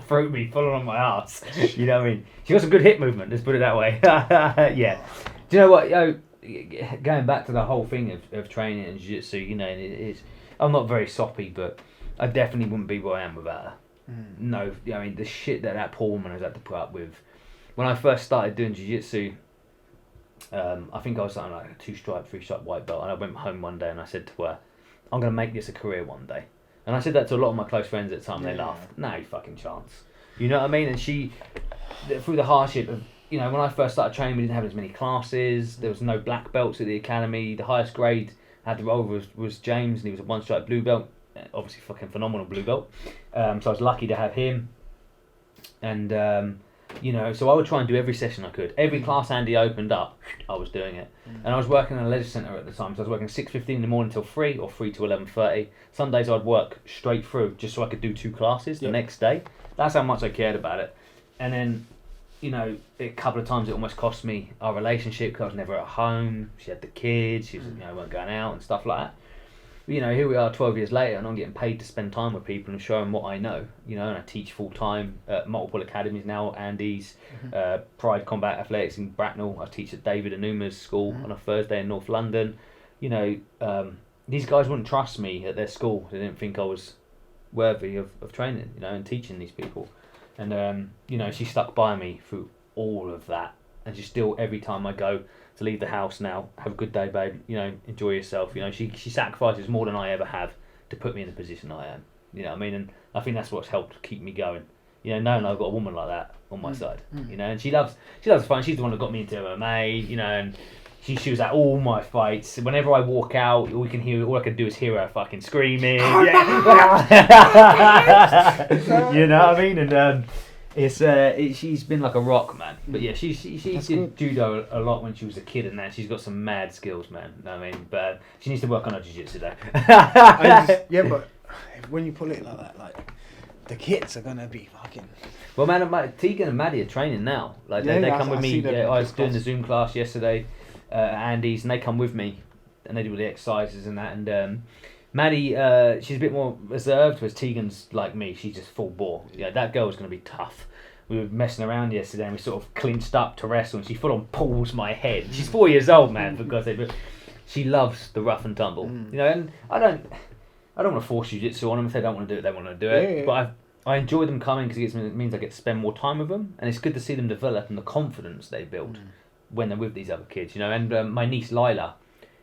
Threw me full on my ass. You know what I mean? She got some good hip movement, let's put it that way. Yeah. Do you know what? Going back to the whole thing of training and jiu-jitsu, you know, I'm not very soppy, but I definitely wouldn't be where I am without her. No, I mean, the shit that poor woman has had to put up with. When I first started doing jiu-jitsu, I think I was something like a 2-stripe, 3-stripe white belt, and I went home one day and I said to her, I'm going to make this a career one day. And I said that to a lot of my close friends at the time, and they laughed. No fucking chance. You know what I mean? And she, through the hardship of, you know, when I first started training, we didn't have as many classes, there was no black belts at the academy, the highest grade I had to roll was James, and he was a 1-stripe blue belt, obviously fucking phenomenal blue belt. So I was lucky to have him. And, you know, so I would try and do every session I could. Every class Andy opened up, I was doing it. And I was working in a leisure centre at the time, so I was working 6:15 in the morning till 3 or 3 to 11:30. Some days I'd work straight through just so I could do 2 classes the next day. That's how much I cared about it. And then, you know, a couple of times it almost cost me our relationship because I was never at home. She had the kids, she was, you know, weren't going out and stuff like that. You know, here we are 12 years later and I'm getting paid to spend time with people and show them what I know, you know, and I teach full time at multiple academies now, Andy's, Pride Combat Athletics in Bracknell. I teach at David Anuma's school on a Thursday in North London. You know, these guys wouldn't trust me at their school. They didn't think I was worthy of training, you know, and teaching these people. And, you know, she stuck by me through all of that. And she still, every time I go to leave the house now, have a good day, babe, you know, enjoy yourself. You know, she sacrifices more than I ever have to put me in the position I am. You know what I mean? And I think that's what's helped keep me going. You know, knowing I've got a woman like that on my side. You know, and she loves fun. She's the one that got me into MMA, you know, and she was at all my fights. Whenever I walk out, all I can do is hear her fucking screaming. You know what I mean? And she's been like a rock, man. But yeah, she did judo a lot when she was a kid, and now she's got some mad skills, man. You know what I mean? But she needs to work on her jiu-jitsu though. Yeah, but when you pull it like that, like, the kids are gonna be fucking. Well, man, Tegan and Maddie are training now. Like they come with me. I was doing the Zoom class yesterday at Andy's, and they come with me, and they do all the exercises and that. And Maddie, she's a bit more reserved, whereas Tegan's like me. She's just full bore. Yeah, that girl's gonna be tough. We were messing around yesterday, and we sort of clinched up to wrestle, and she full on pulls my head. She's 4 years old, man, for God's sake, but she loves the rough and tumble. You know, and I don't want to force jiu-jitsu on them. If they don't want to do it, they want to do it. Yeah. But I enjoy them coming because it means I get to spend more time with them, and it's good to see them develop and the confidence they build when they're with these other kids. You know, and my niece Lila,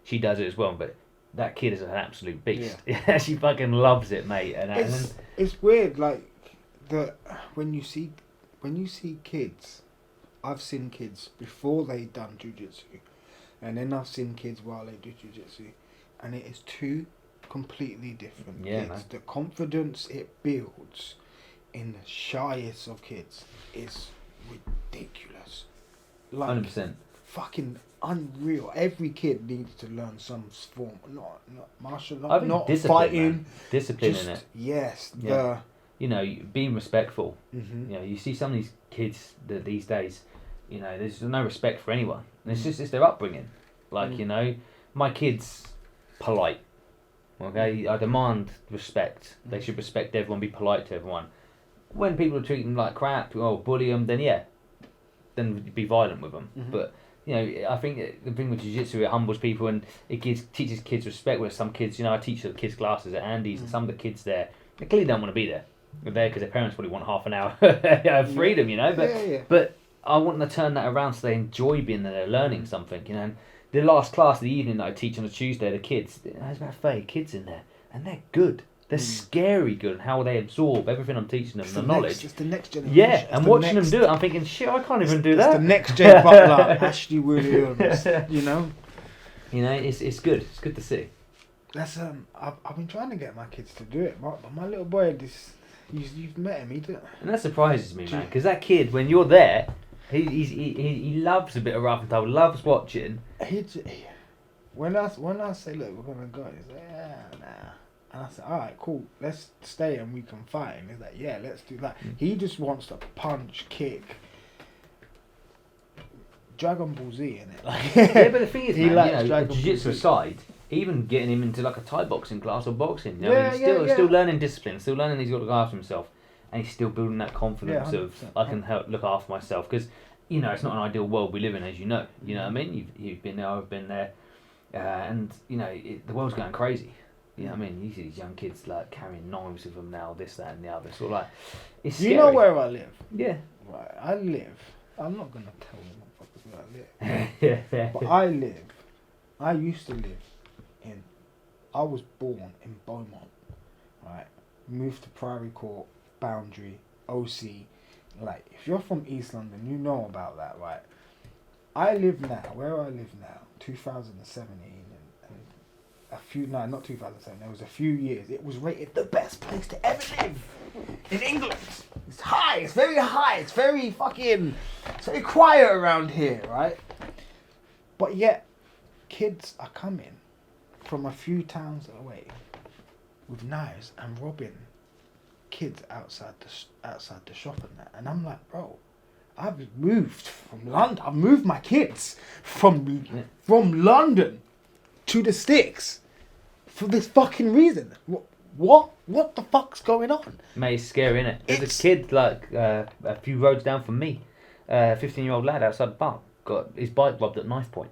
she does it as well, but that kid is an absolute beast. Yeah, she fucking loves it, mate. And it's weird, like when you see kids, I've seen kids before they done jujitsu, and then I've seen kids while they do jujitsu, and it is two completely different kids. Man. The confidence it builds in the shyest of kids is ridiculous. 100%. Fucking unreal. Every kid needs to learn some form, not martial art, not fighting. Man. Discipline in it. Yes. Yeah. Being respectful. Mm-hmm. You see some of these kids that these days, there's no respect for anyone. And it's their upbringing. Like, my kid's polite. Okay, I demand respect. They should respect everyone, be polite to everyone. When people are treating them like crap, or bully them, then be violent with them. Mm-hmm. But I think the thing with jiu-jitsu, it humbles people and it teaches kids respect. Where some kids, I teach the kids classes at Andy's, and some of the kids there, they clearly don't want to be there. They're there because their parents probably want half an hour of freedom, But I want them to turn that around so they enjoy being there, they're learning something, And the last class of the evening that I teach on a Tuesday, the kids, there's about 30 kids in there, and they're good. They're scary good, how they absorb everything I'm teaching them, the knowledge. It's the next generation. Yeah, and watching them do it, I'm thinking, shit, I can't even do that. It's the next Jay Butler, Ashley Williams, It's good. It's good to see. That's I've been trying to get my kids to do it. My little boy, you've met him, he did. And that surprises me, man, because that kid, when you're there, he loves a bit of rough and tumble, loves watching. When I say, look, we're gonna go, he's like, yeah, nah. And I said, all right, cool, let's stay and we can fight. And he's like, yeah, let's do that. He just wants to punch, kick, Dragon Ball Z in it. Yeah, but the thing is, man, jiu-jitsu aside, even getting him into like a Thai boxing class or boxing, he's still learning discipline, still learning he's got to look after himself, and he's still building that confidence of I can help look after myself, because it's not an ideal world we live in, as you know. You know what I mean? You've been there, I've been there, and the world's going crazy. You know what I mean? You see these young kids like carrying knives with them now, this, that, and the other. So like, it's scary. You know where I live? Yeah. Right, I live. I'm not gonna tell you motherfuckers where I live. But I used to live I was born in Beaumont, right? Moved to Priory Court, Boundary, OC. Like, if you're from East London, you know about that, right? I live now, 2017, not 2007, there was a few years, it was rated the best place to ever live in England. It's high, it's very high, it's very quiet around here, right? But yet, kids are coming from a few towns away with knives and robbing kids outside the shop and that. And I'm like, bro, I've moved from London. I've moved my kids from London to the sticks for this fucking reason. What the fuck's going on? Mate, it's scary, innit? There's a kid like a few roads down from me, 15-year-old lad outside the bar, got his bike robbed at knife point.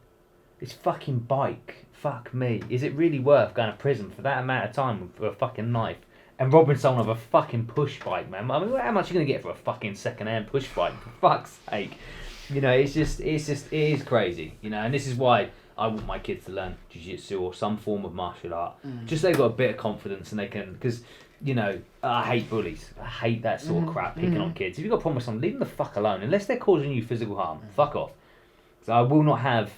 His fucking bike. Fuck me. Is it really worth going to prison for that amount of time for a fucking knife and robbing someone of a fucking push bike, man? I mean, how much are you going to get for a fucking second-hand push bike? For fuck's sake. It is crazy, and this is why I want my kids to learn jiu-jitsu or some form of martial art. Just so they've got a bit of confidence and they can, because, I hate bullies. I hate that sort of crap, picking on kids. If you've got a problem with someone, leave them the fuck alone. Unless they're causing you physical harm, fuck off. So I will not have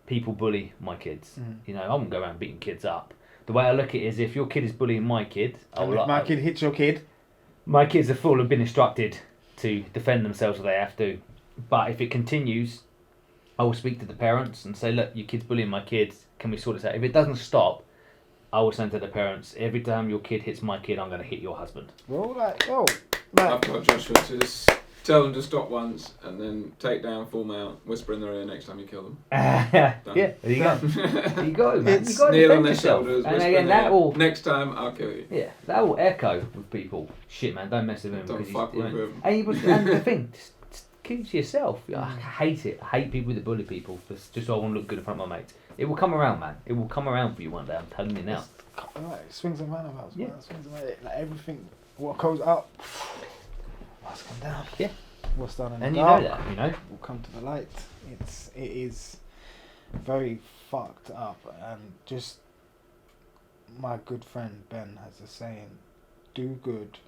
people bully my kids. I wouldn't go around beating kids up. The way I look at it is, if your kid is bullying my kid, my kid hits your kid, my kids have full have been instructed to defend themselves if they have to. But if it continues, I will speak to the parents and say, look, your kid's bullying my kids, can we sort this out? If it doesn't stop, I will send to the parents, every time your kid hits my kid, I'm going to hit your husband. I've got Joshua to just tell them to stop once and then take down, full mount, whisper in their ear next time you kill them. Yeah, there you go. There you go, man. It's you got to kneel defend on their yourself. shoulders, And whisper again, in their that ear, will... next time I'll kill you. Yeah, that will echo with people. Shit, man, don't mess with him. Don't fuck with him. And the thing, just keep it to yourself. I hate it. I hate people that bully people just so I want to look good in front of my mates. It will come around, man. It will come around for you one day, I'm telling you now. Swings and roundabouts, man. Swings and roundabouts. Like everything, what goes up must come down. Yeah. What's done in the and dark, you know that, will come to the light. It is very fucked up, and just my good friend Ben has a saying: do good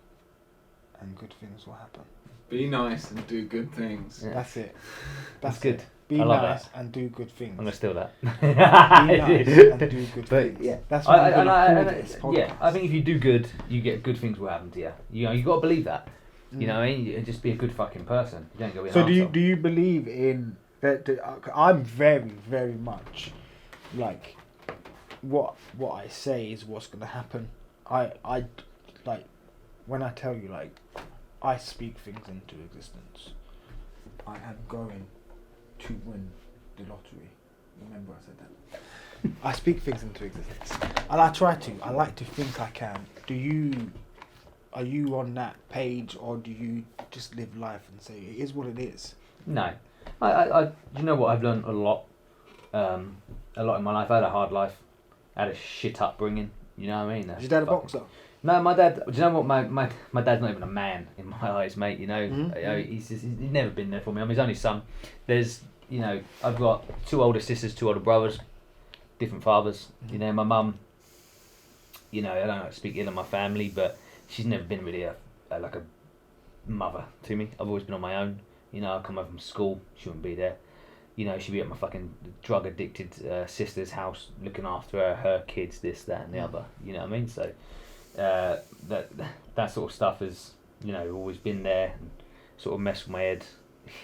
and good things will happen. Be nice and do good things. Yeah. That's it. That's good. It. Be I love nice that. and do good things. I'm gonna steal that. Be nice and do good But, things. yeah. That's what I'm gonna call this podcast. Yeah, I think if you do good, you get good things will happen to you. You know, you got to believe that. You know what I mean? And just be a good fucking person. You don't go be an So arsehole. do you believe in that? I'm very, very much like what I say is what's gonna happen. I like when I tell you, like, I speak things into existence. I am going to win the lottery. Remember I said that. I speak things into existence, and I try to. I like to think I can. Are you on that page, or do you just live life and say it is what it is? No, I you know what, I've learned a lot in my life. I had a hard life. I had a shit upbringing. You know what I mean? Is your dad a boxer? No, my dad. Do you know what? My dad's not even a man in my eyes, mate. You know, Mm-hmm. he's never been there for me. I'm his only son. There's, you know, I've got 2 older sisters, 2 older brothers, different fathers. You know, my mum. You know, I don't like to speak ill of my family, but she's never been really a mother to me. I've always been on my own. You know, I come over from school, she wouldn't be there. You know, she'd be at my fucking drug addicted sister's house looking after her kids, this, that, and the other. You know what I mean? So that sort of stuff has, you know, always been there and sort of messed with my head.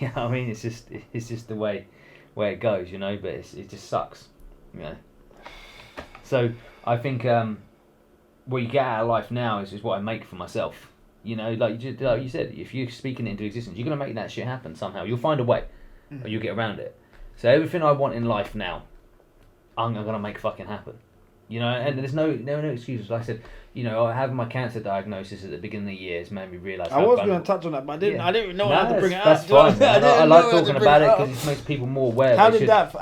You know what I mean? It's just the way it goes, you know. But it just sucks, you know. So I think what you get out of life now is what I make for myself. You know, like you said, if you're speaking it into existence, you're gonna make that shit happen somehow. You'll find a way, or you'll get around it. So everything I want in life now, I'm gonna make fucking happen. You know, and there's no excuses. Like I said, you know, having my cancer diagnosis at the beginning of the year has made me realise. I was going to touch on that, but I didn't. Yeah. I didn't know how to bring it up. That's fine. I like talking about it because it makes people more aware. How did that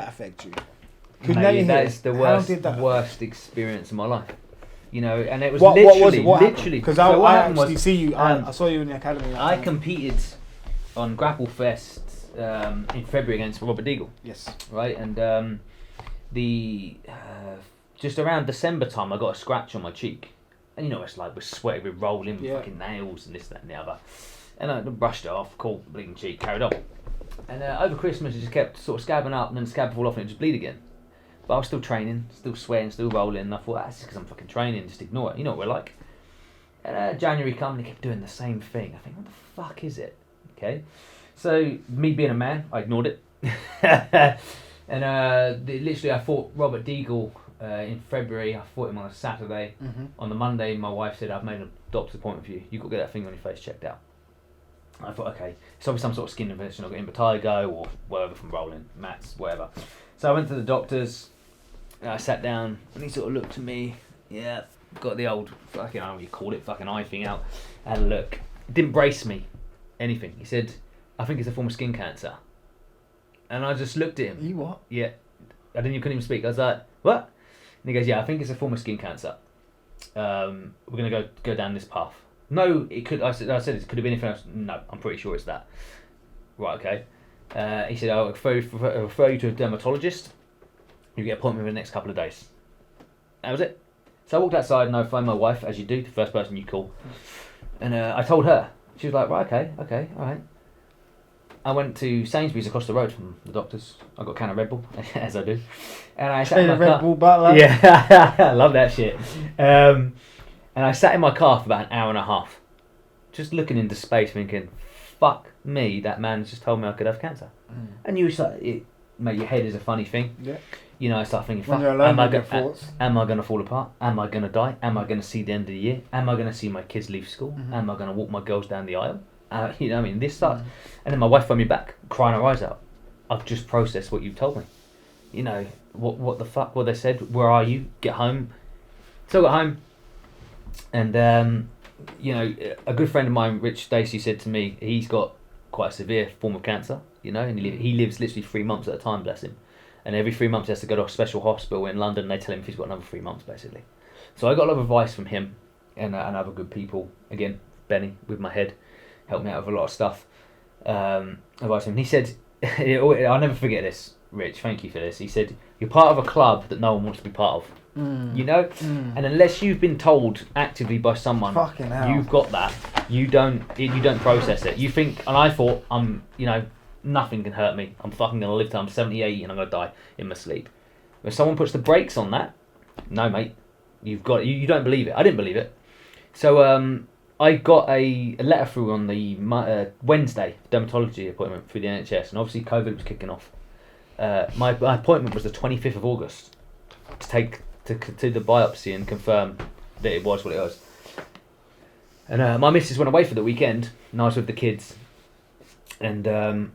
affect you? Mate, that is the worst experience of my life. You know, and it was What was it? What literally. Because So I happened actually was, see you. I saw you in the academy. I competed on Grapple Fest in February against Robert Deagle. Yes. Right, and just around December time, I got a scratch on my cheek, and you know, it's like we're sweating, we're rolling, fucking nails and this, that, and the other. And I brushed it off, cool, bleeding cheek, carried on. And over Christmas, it just kept sort of scabbing up, and then the scab would fall off, and it just bleed again. But I was still training, still sweating, still rolling, and I thought, that's just because I'm fucking training, just ignore it. You know what we're like. And January come, and they kept doing the same thing. I think, what the fuck is it? Okay, so me being a man, I ignored it. And literally, I fought Robert Deagle in February. I fought him on a Saturday. Mm-hmm. On the Monday, my wife said, I've made a doctor's appointment for you. You've got to get that thing on your face checked out. I thought, okay, it's obviously some sort of skin infection. I've got impetigo or whatever from rolling, mats, whatever. So I went to the doctor's. I sat down and he sort of looked at me. Yeah, got the old fucking, I don't know what you call it, fucking eye thing out. Had a look. Didn't brace me, anything. He said, I think it's a form of skin cancer. And I just looked at him. You what? Yeah. Couldn't even speak. I was like, what? And he goes, yeah, I think it's a form of skin cancer. We're going to go down this path. No, it could. I said it could have been anything else. No, I'm pretty sure it's that. Right, okay. He said, I'll refer you to a dermatologist. You get an appointment in the next couple of days. That was it. So I walked outside and I phoned my wife, as you do, the first person you call. And I told her. She was like, right, okay, all right. I went to Sainsbury's across the road from the doctor's. I got a can of Red Bull, as I do. And I sat in my car. Red Bull Butler. Yeah, I love that shit. And I sat in my car for about an hour and a half, just looking into space, thinking, fuck me, that man's just told me I could have cancer. And you start, mate, your head is a funny thing. Yeah. You know, I start thinking, When fuck, you're alone am I with your thoughts. going to fall apart? Am I going to die? Am I going to see the end of the year? Am I going to see my kids leave school? Am I going to walk my girls down the aisle? You know what I mean? This starts. And then my wife phoned me back, crying her eyes out. I've just processed what you've told me. You know, what the fuck, what they said, where are you? Get home. So I got home. And, you know, a good friend of mine, Rich Stacey, said to me, he's got quite a severe form of cancer, you know, and he lives literally 3 months at a time, bless him. And every 3 months he has to go to a special hospital in London, and they tell him if he's got another 3 months, basically. So I got a lot of advice from him and other good people. Again, Benny, with my head, helped me out with a lot of stuff. Advice from him. He said, I'll never forget this, Rich, thank you for this. He said, you're part of a club that no one wants to be part of. You know, and unless you've been told actively by someone, Fucking hell. you've got that, you don't process it. You think, and I thought, nothing can hurt me. I'm fucking gonna live till I'm 78 and I'm gonna die in my sleep. When someone puts the brakes on that, no, mate, you've got you don't believe it. I didn't believe it. So I got a letter through on the Wednesday dermatology appointment through the NHS, and obviously COVID was kicking off. My appointment was the 25th of August to take to the biopsy and confirm that it was what it was. And my missus went away for the weekend, and I was with the kids. And 1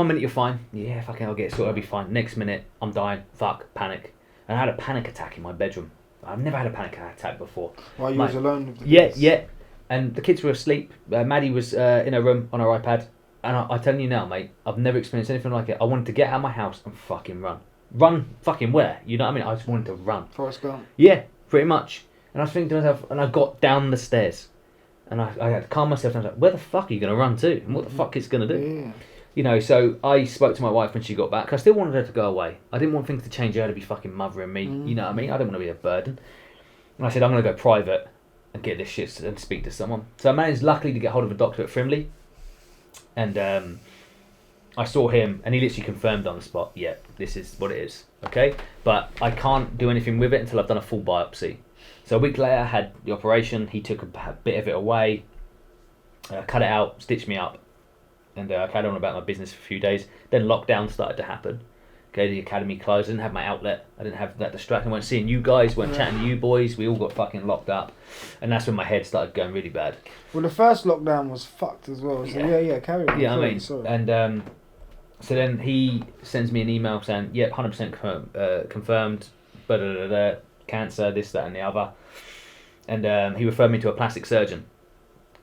minute you're fine, yeah, fucking I'll get it sorted, I'll be fine. Next minute, I'm dying, fuck, panic. And I had a panic attack in my bedroom. I've never had a panic attack before. While you was alone with the kids? Yeah. And the kids were asleep. Maddie was in her room on her iPad. And I'm telling you now, mate, I've never experienced anything like it. I wanted to get out of my house and fucking run. Run fucking where? You know what I mean? I just wanted to run. Forrest Gump. Yeah, pretty much. And I was thinking to myself, and I got down the stairs. And I had to calm myself down. I was like, where the fuck are you going to run to? And what the fuck it's going to do? Yeah. You know, so I spoke to my wife when she got back. I still wanted her to go away. I didn't want things to change, her to be fucking mothering me. You know what I mean? I didn't want to be a burden. And I said, I'm going to go private and get this shit and speak to someone. So I managed, luckily, to get hold of a doctor at Frimley. And I saw him, and he literally confirmed on the spot, yeah, this is what it is, okay? But I can't do anything with it until I've done a full biopsy. So a week later, I had the operation. He took a bit of it away, cut it out, stitched me up, and I carried on about my business for a few days. Then lockdown started to happen. Okay, the academy closed. I didn't have my outlet. I didn't have that distraction. I weren't seeing you guys, weren't chatting to you boys. We all got fucking locked up. And that's when my head started going really bad. Well, the first lockdown was fucked as well. So yeah, carry on. Yeah, sorry, I mean, sorry. and so then he sends me an email saying, yeah, 100% confirmed, cancer, this, that, and the other. And he referred me to a plastic surgeon.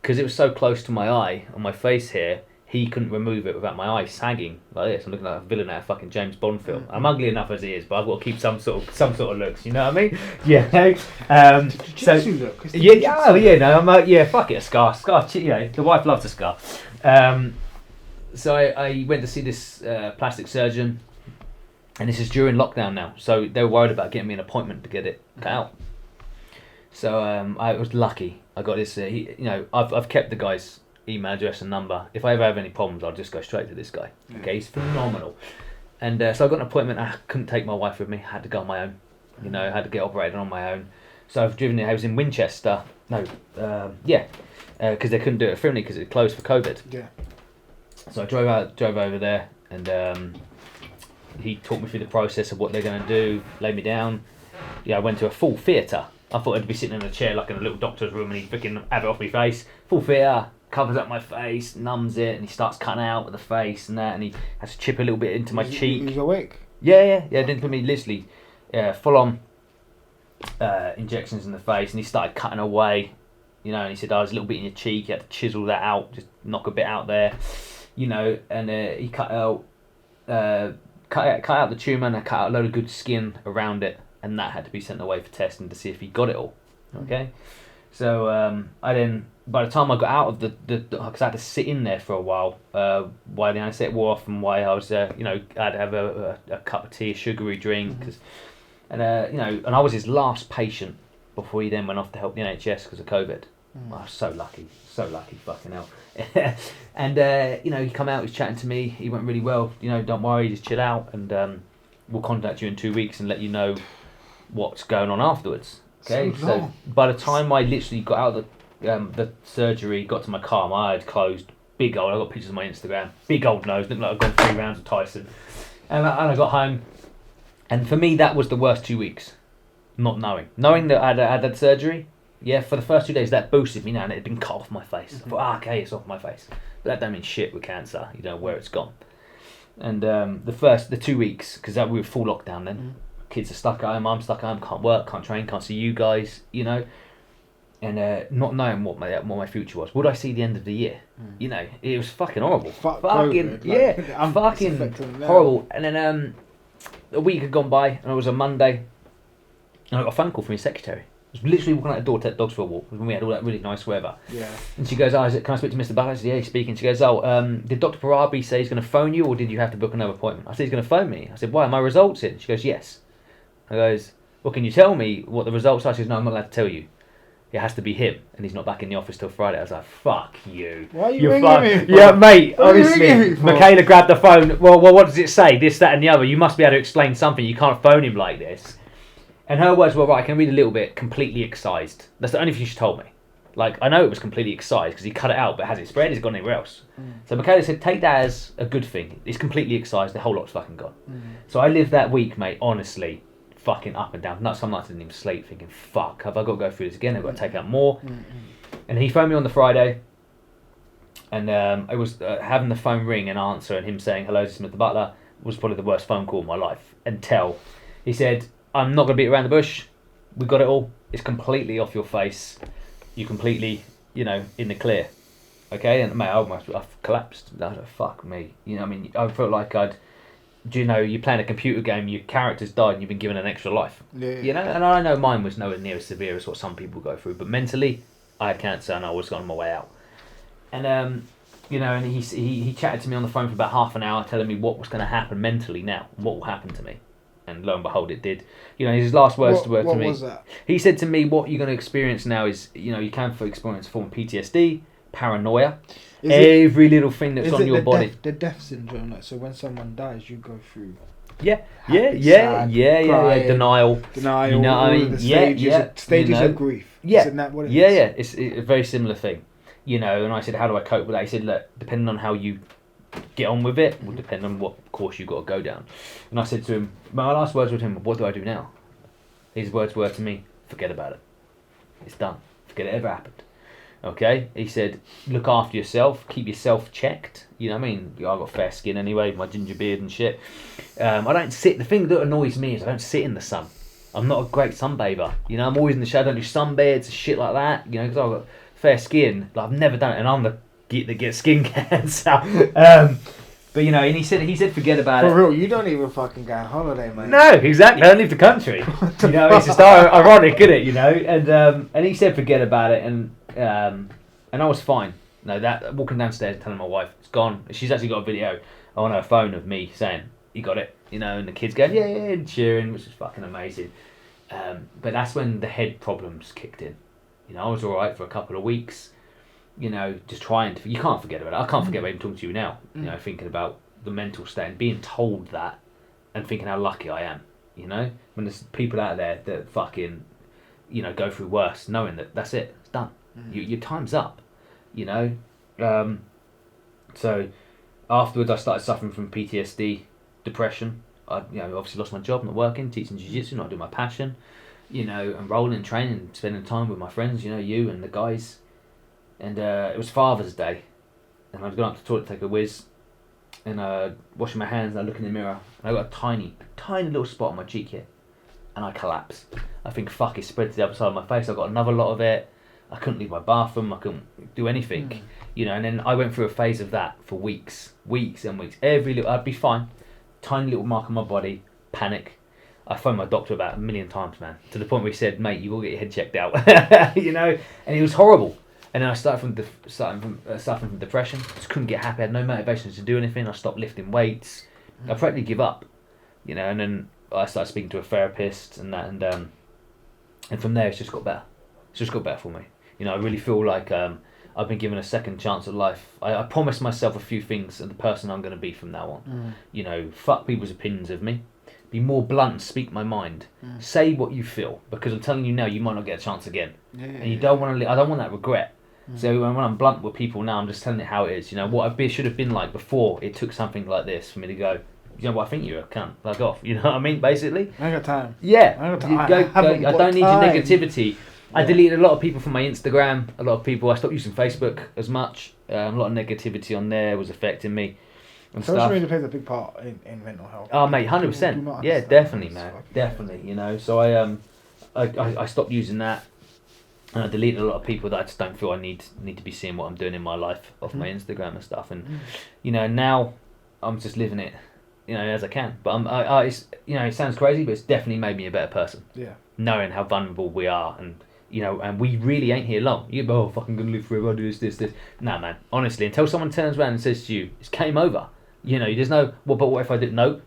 Because it was so close to my eye, on my face here, he couldn't remove it without my eye sagging like this. I'm looking like a villain out of fucking James Bond film. I'm ugly enough as he is, but I've got to keep some sort of looks. You know what I mean? Yeah. Jujitsu look. Fuck it, a scar. You know, the wife loves a scar. So I went to see this plastic surgeon, and this is during lockdown now. So they were worried about getting me an appointment to get it cut out. So I was lucky. I got this. I've kept the guy's email address and number. If I ever have any problems, I'll just go straight to this guy. Okay, he's phenomenal. And so I got an appointment. I couldn't take my wife with me. I had to go on my own. You know, I had to get operated on my own. So I've driven it. I was in Winchester. Because they couldn't do it at Frimley because it closed for COVID. Yeah. So I drove over there, and he talked me through the process of what they're going to do. Laid me down. Yeah, I went to a full theatre. I thought I'd be sitting in a chair like in a little doctor's room, and he'd freaking have it off my face. Full theatre. Covers up my face, numbs it, and he starts cutting out with the face and that, and he has to chip a little bit into my cheek. He's awake? Yeah, didn't put me literally full on injections in the face, and he started cutting away, you know, and he said, there's a little bit in your cheek, you had to chisel that out, just knock a bit out there, you know, and he cut out the tumour, and I cut out a load of good skin around it, and that had to be sent away for testing to see if he got it all, okay? So I then, by the time I got out of the because I had to sit in there for a while, while the anaesthetic wore off, and why I was, I had to have a cup of tea, a sugary drink, and I was his last patient before he then went off to help the NHS because of COVID. I was so lucky, fucking hell. And he come out, he's chatting to me, he went really well. You know, don't worry, just chill out, and we'll contact you in 2 weeks and let you know what's going on afterwards. Okay, so by the time I literally got out of the surgery, got to my car, my eye had closed, big old, I got pictures on my Instagram, big old nose, looked like I'd gone 3 rounds of Tyson. And I got home, and for me that was the worst 2 weeks, not knowing that I had surgery. Yeah, for the first 2 days that boosted me now, and it had been cut off my face. I thought, okay, it's off my face. But that don't mean shit with cancer, you don't know where it's gone. And the 2 weeks, because we were full lockdown then, kids are stuck at home, I'm stuck at home, can't work, can't train, can't see you guys, you know, and not knowing what my future was. Would I see the end of the year? You know, it was fucking horrible. COVID, fucking horrible. And then a week had gone by, and it was a Monday, and I got a phone call from his secretary. I was literally walking out the door to take dogs for a walk when we had all that really nice weather. Yeah. And she goes, can I speak to Mr. Butler? I said, yeah, he's speaking. She goes, did Dr. Parabi say he's going to phone you, or did you have to book another appointment? I said, he's going to phone me. I said, why, are my results in? She goes, yes. I goes, well, can you tell me what the results are? She says, no, I'm not allowed to tell you. It has to be him, and he's not back in the office till Friday. I was like, fuck you. Why are you ringing me for? Yeah, mate, What are you ringing honestly. me for? Michaela grabbed the phone. Well, what does it say? This, that, and the other. You must be able to explain something. You can't phone him like this. And her words were, right, I can read a little bit, completely excised. That's the only thing she told me. Like, I know it was completely excised because he cut it out, but has it spread? Has it gone anywhere else? So Michaela said, take that as a good thing. It's completely excised. The whole lot's fucking gone. So I lived that week, mate, honestly, fucking up and down. Some nights I didn't even sleep, thinking, fuck, have I got to go through this again? I've got to take out more. And he phoned me on the Friday, and I was having the phone ring and answer, and him saying, hello, this is Mr. Butler, was probably the worst phone call of my life. Until he said, I'm not going to beat around the bush. We've got it all. It's completely off your face. You're completely, in the clear. Okay? And mate, I've collapsed. I was like, fuck me. I felt like you're playing a computer game, your character's died and you've been given an extra life. And I know mine was nowhere near as severe as what some people go through, but mentally, I had cancer and I was on my way out. And, and he chatted to me on the phone for about half an hour telling me what was going to happen mentally now, what will happen to me. And lo and behold, it did. His last words to me. What was that? He said to me, what you're going to experience now is, you can experience a form of PTSD, paranoia, every little thing that's on your body. The death syndrome, like, so when someone dies, you go through. Yeah, crying, denial. Denial, The stages of grief. Yeah, Isn't that what it is? Yeah. It's a very similar thing. And I said, how do I cope with that? He said, look, depending on how you get on with it will depend on what course you've got to go down. And I said to him, my last words with him, what do I do now? His words were to me, forget about it. It's done. Forget it ever happened. Okay? He said, look after yourself, keep yourself checked. I've got fair skin anyway, my ginger beard and shit. I don't sit, the thing that annoys me is I don't sit in the sun. I'm not a great sunbather. I'm always in the shade, I don't do sunbeds, shit like that, because I've got fair skin. Like, I've never done it, and I'm the git that gets skin cancer. But and he said forget about it. For real, you don't even fucking go on holiday, mate. No, exactly. I don't leave the country. It's just ironic, isn't it? And he said forget about it, and I was fine. No, that walking downstairs telling my wife it's gone. She's actually got a video on her phone of me saying he got it, and the kids going yeah, and cheering, which is fucking amazing. But that's when the head problems kicked in. I was all right for a couple of weeks. Just trying to... You can't forget about it. I can't forget about even talking to you now. Thinking about the mental state and being told that and thinking how lucky I am. When there's people out there that fucking, go through worse, knowing that that's it. It's done. Your time's up. So afterwards I started suffering from PTSD, depression. I obviously lost my job, not working, teaching Jiu-Jitsu, not doing my passion. Enrolling, training, spending time with my friends, you and the guys. And it was Father's Day, and I was going up to the toilet to take a whiz, and washing my hands, and I look in the mirror, and I got a tiny little spot on my cheek here, and I collapse. I think, fuck, it spread to the other side of my face. I got another lot of it. I couldn't leave my bathroom. I couldn't do anything, And then I went through a phase of that for weeks and weeks. I'd be fine. Tiny little mark on my body, panic. I phoned my doctor about 1 million times, man, to the point where he said, mate, you will get your head checked out, and it was horrible. And then I started suffering from depression. Just couldn't get happy. I had no motivation to do anything. I stopped lifting weights. I practically give up, And then I started speaking to a therapist and that, and from there it's just got better. It's just got better for me. I really feel like I've been given a second chance at life. I promised myself a few things and the person I'm going to be from now on. Fuck people's opinions of me. Be more blunt and speak my mind. Say what you feel, because I'm telling you now, you might not get a chance again. And you don't want to. I don't want that regret. So when I'm blunt with people now, I'm just telling it how it is. What I should have been like before it took something like this for me to go, what, I think you're a cunt, fuck off. You know what I mean, basically? I got time. Yeah. I got time. I don't need your negativity. I deleted a lot of people from my Instagram. A lot of people, I stopped using Facebook as much. A lot of negativity on there was affecting me. Social media plays a big part in mental health. Oh, mate, 100%. Yeah, definitely, man. Definitely, So I stopped using that. And I deleted a lot of people that I just don't feel I need to be seeing what I'm doing in my life off my Instagram and stuff. And now I'm just living it, as I can. But it sounds crazy, but it's definitely made me a better person. Yeah. Knowing how vulnerable we are, and and we really ain't here long. You're fucking gonna live forever. I'll do this. Nah, man. Honestly, until someone turns around and says to you, "It's game over." There's no. Well, but what if I didn't know?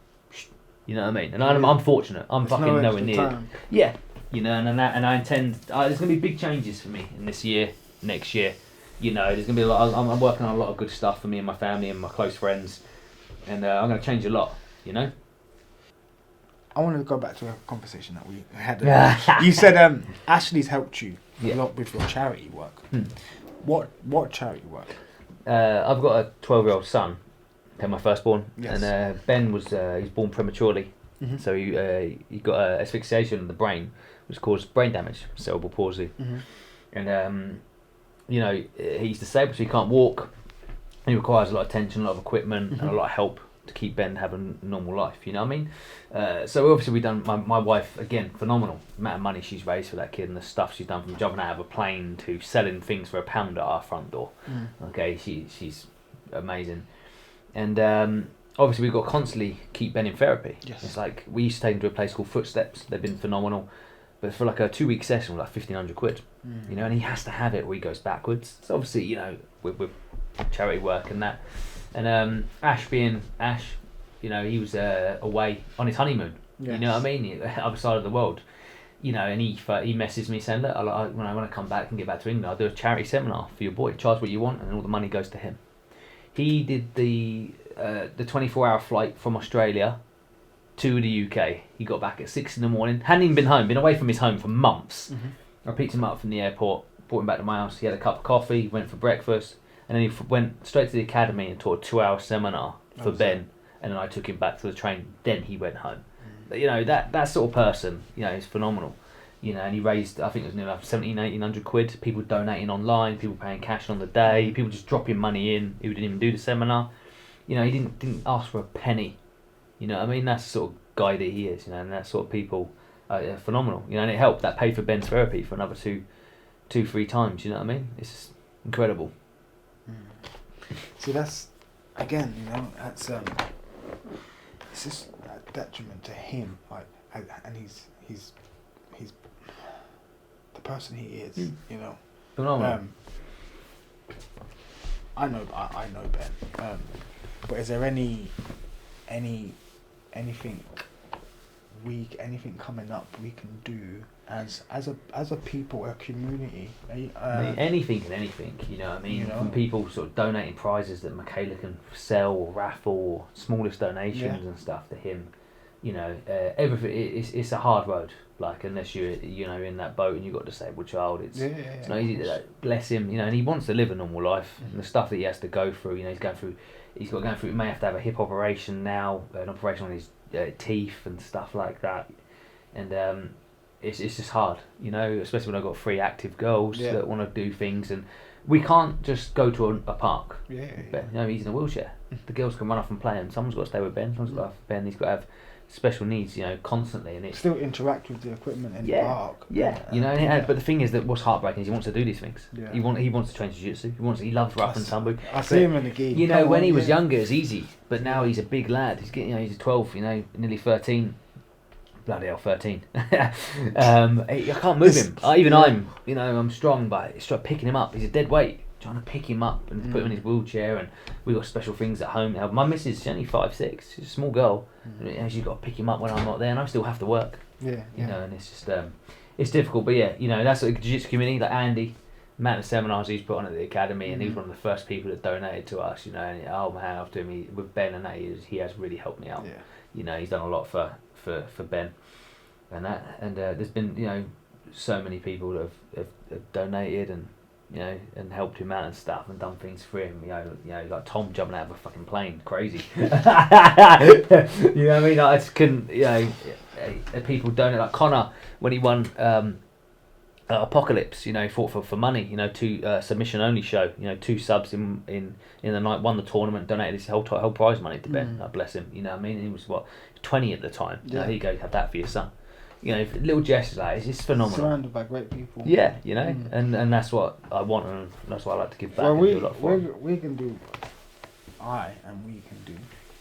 You know what I mean? And I'm fortunate. I'm There's fucking no nowhere extra near. time. Yeah, you know, and I intend. There's gonna be big changes for me in this year, next year. You know, there's gonna be a lot. I'm working on a lot of good stuff for me and my family and my close friends, and I'm gonna change a lot. You know. I want to go back to a conversation that we had. You said Ashley's helped you a lot with your charity work. What charity work? I've got a 12-year-old son, my firstborn, Yes. and Ben was he's born prematurely, so he got asphyxiation of the brain, which caused brain damage, cerebral palsy, and you know, he's disabled, so he can't walk. He requires a lot of attention, a lot of equipment, and a lot of help to keep Ben having a normal life. You know what I mean? So obviously we've done. My wife, again, phenomenal amount of money she's raised for that kid, and the stuff she's done, from jumping out of a plane to selling things for £1 at our front door. Okay, she's amazing, and obviously we've got to constantly keep Ben in therapy. Yes. It's like we used to take him to a place called Footsteps. They've been phenomenal, but for like a 2-week session, like £1,500. You know, and he has to have it or he goes backwards. So obviously, you know, with charity work and that, and Ash being Ash, you know, he was away on his honeymoon. Yes. You know what I mean? Other side of the world. You know, and he messaged me saying, look, when I come back and get back to England, I'll do a charity seminar for your boy. Charge what you want, and all the money goes to him. He did the 24-hour flight from Australia to the UK. He got back at 6 in the morning. Hadn't even been home. Been away from his home for months. I picked him up from the airport, brought him back to my house. He had a cup of coffee, went for breakfast, and then he went straight to the academy and taught a 2-hour seminar for Ben. And then I took him back to the train. Then he went home. But, you know, that sort of person, you know, is phenomenal. You know, and he raised, I think it was nearly like 1,700, 1,800 people donating online, people paying cash on the day, people just dropping money in who didn't even do the seminar. You know, he didn't ask for a penny. You know what I mean? That's the sort of guy that he is, you know, and that sort of people are phenomenal. You know, and it helped. That paid for Ben's therapy for another 2-3 times, you know what I mean? It's just incredible. See, that's, again, you know, that's it's just a detriment to him, like, and he's the person he is, you know. Phenomenal. I know Ben, but is there anything coming up we can do as a people, a community? Anything and anything, you know what I mean? You know? From people sort of donating prizes that Michaela can sell or raffle, or smallest donations and stuff to him. You know, everything. It's a hard road. Like, unless you're, you know, in that boat and you've got a disabled child, it's not easy. Bless him, you know, and he wants to live a normal life. And the stuff that he has to go through, you know, he's got to go through. He may have to have a hip operation now, an operation on his teeth and stuff like that. And it's just hard, you know, especially when I've got 3 active girls that want to do things, and we can't just go to a park. Ben, you know, he's in a wheelchair. The girls can run off and play, and someone's got to stay with Ben. Someone's got to have Ben. He's got to have special needs, you know, constantly, and it's still interact with the equipment in the park. You know, but the thing is that what's heartbreaking is he wants to do these things. He wants to train jiu-jitsu. He loves rough and tumble. I see him in the gi. You know, when he was younger, it's easy, but now he's a big lad. He's getting, you know, he's 12, you know, nearly 13. Bloody hell, 13. I can't move him. I'm strong, but it's trying picking him up. He's a dead weight. Trying to pick him up and put him in his wheelchair, and we've got special things at home now. My missus, she's only 5'6", she's a small girl, and she's got to pick him up when I'm not there, and I still have to work. You know, and it's just it's difficult, but yeah, you know, that's like the jiu-jitsu community, like Andy, the amount of seminars he's put on at the academy, and he was one of the first people that donated to us, you know, and oh man, after him with Ben and that, he has really helped me out. You know, he's done a lot for Ben and that, and there's been, you know, so many people that have donated and, you know, and helped him out and stuff, and done things for him. You know, like Tom jumping out of a fucking plane, crazy. You know what I mean? I just couldn't. You know, people donate, like Connor when he won Apocalypse. You know, he fought for money. You know, 2 submission only show. You know, 2 subs in the night, won the tournament, donated his whole prize money to Ben. God bless him. You know what I mean? He was 20 at the time. You know, here you go, have that for your son. You know, little gestures like it's just phenomenal. Surrounded by great people. Yeah, you know, and that's what I want, and that's what I like to give back. Well, we can do, we can do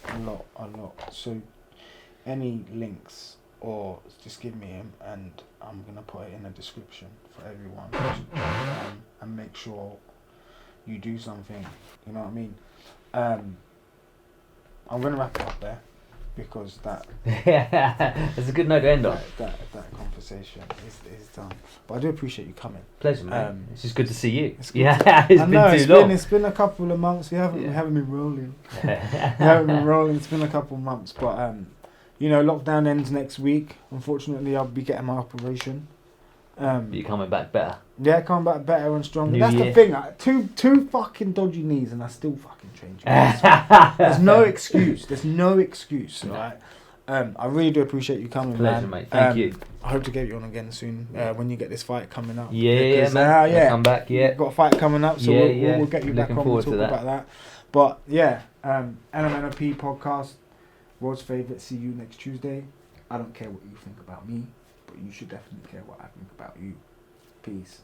a lot. So, any links, or just give me them, and I'm gonna put it in the description for everyone, and make sure you do something. You know what I mean? I'm gonna wrap it up there. because that That's a good note to end on. that conversation is done. But I do appreciate you coming. Pleasure, man. It's just good to see you. It's good Yeah, it's been too long. It's been a couple of months. We haven't been rolling. It's been a couple of months, but lockdown ends next week. Unfortunately, I'll be getting my operation. You're coming back better. Yeah, coming back better and stronger. New That's year. the thing. Two fucking dodgy knees, and I still fucking change. There's no excuse. There's no excuse. No. Right. I really do appreciate you coming, Pleasure, man. mate. Thank you. I hope to get you on again soon when you get this fight coming up. Yeah, Because, man. yeah. Come back, yeah. We've got a fight coming up, so we'll get you back Looking on. We'll forward talk to that. about that. But yeah, LMNOP podcast, world's favourite. See you next Tuesday. I don't care what you think about me, but you should definitely care what I think about you. Peace.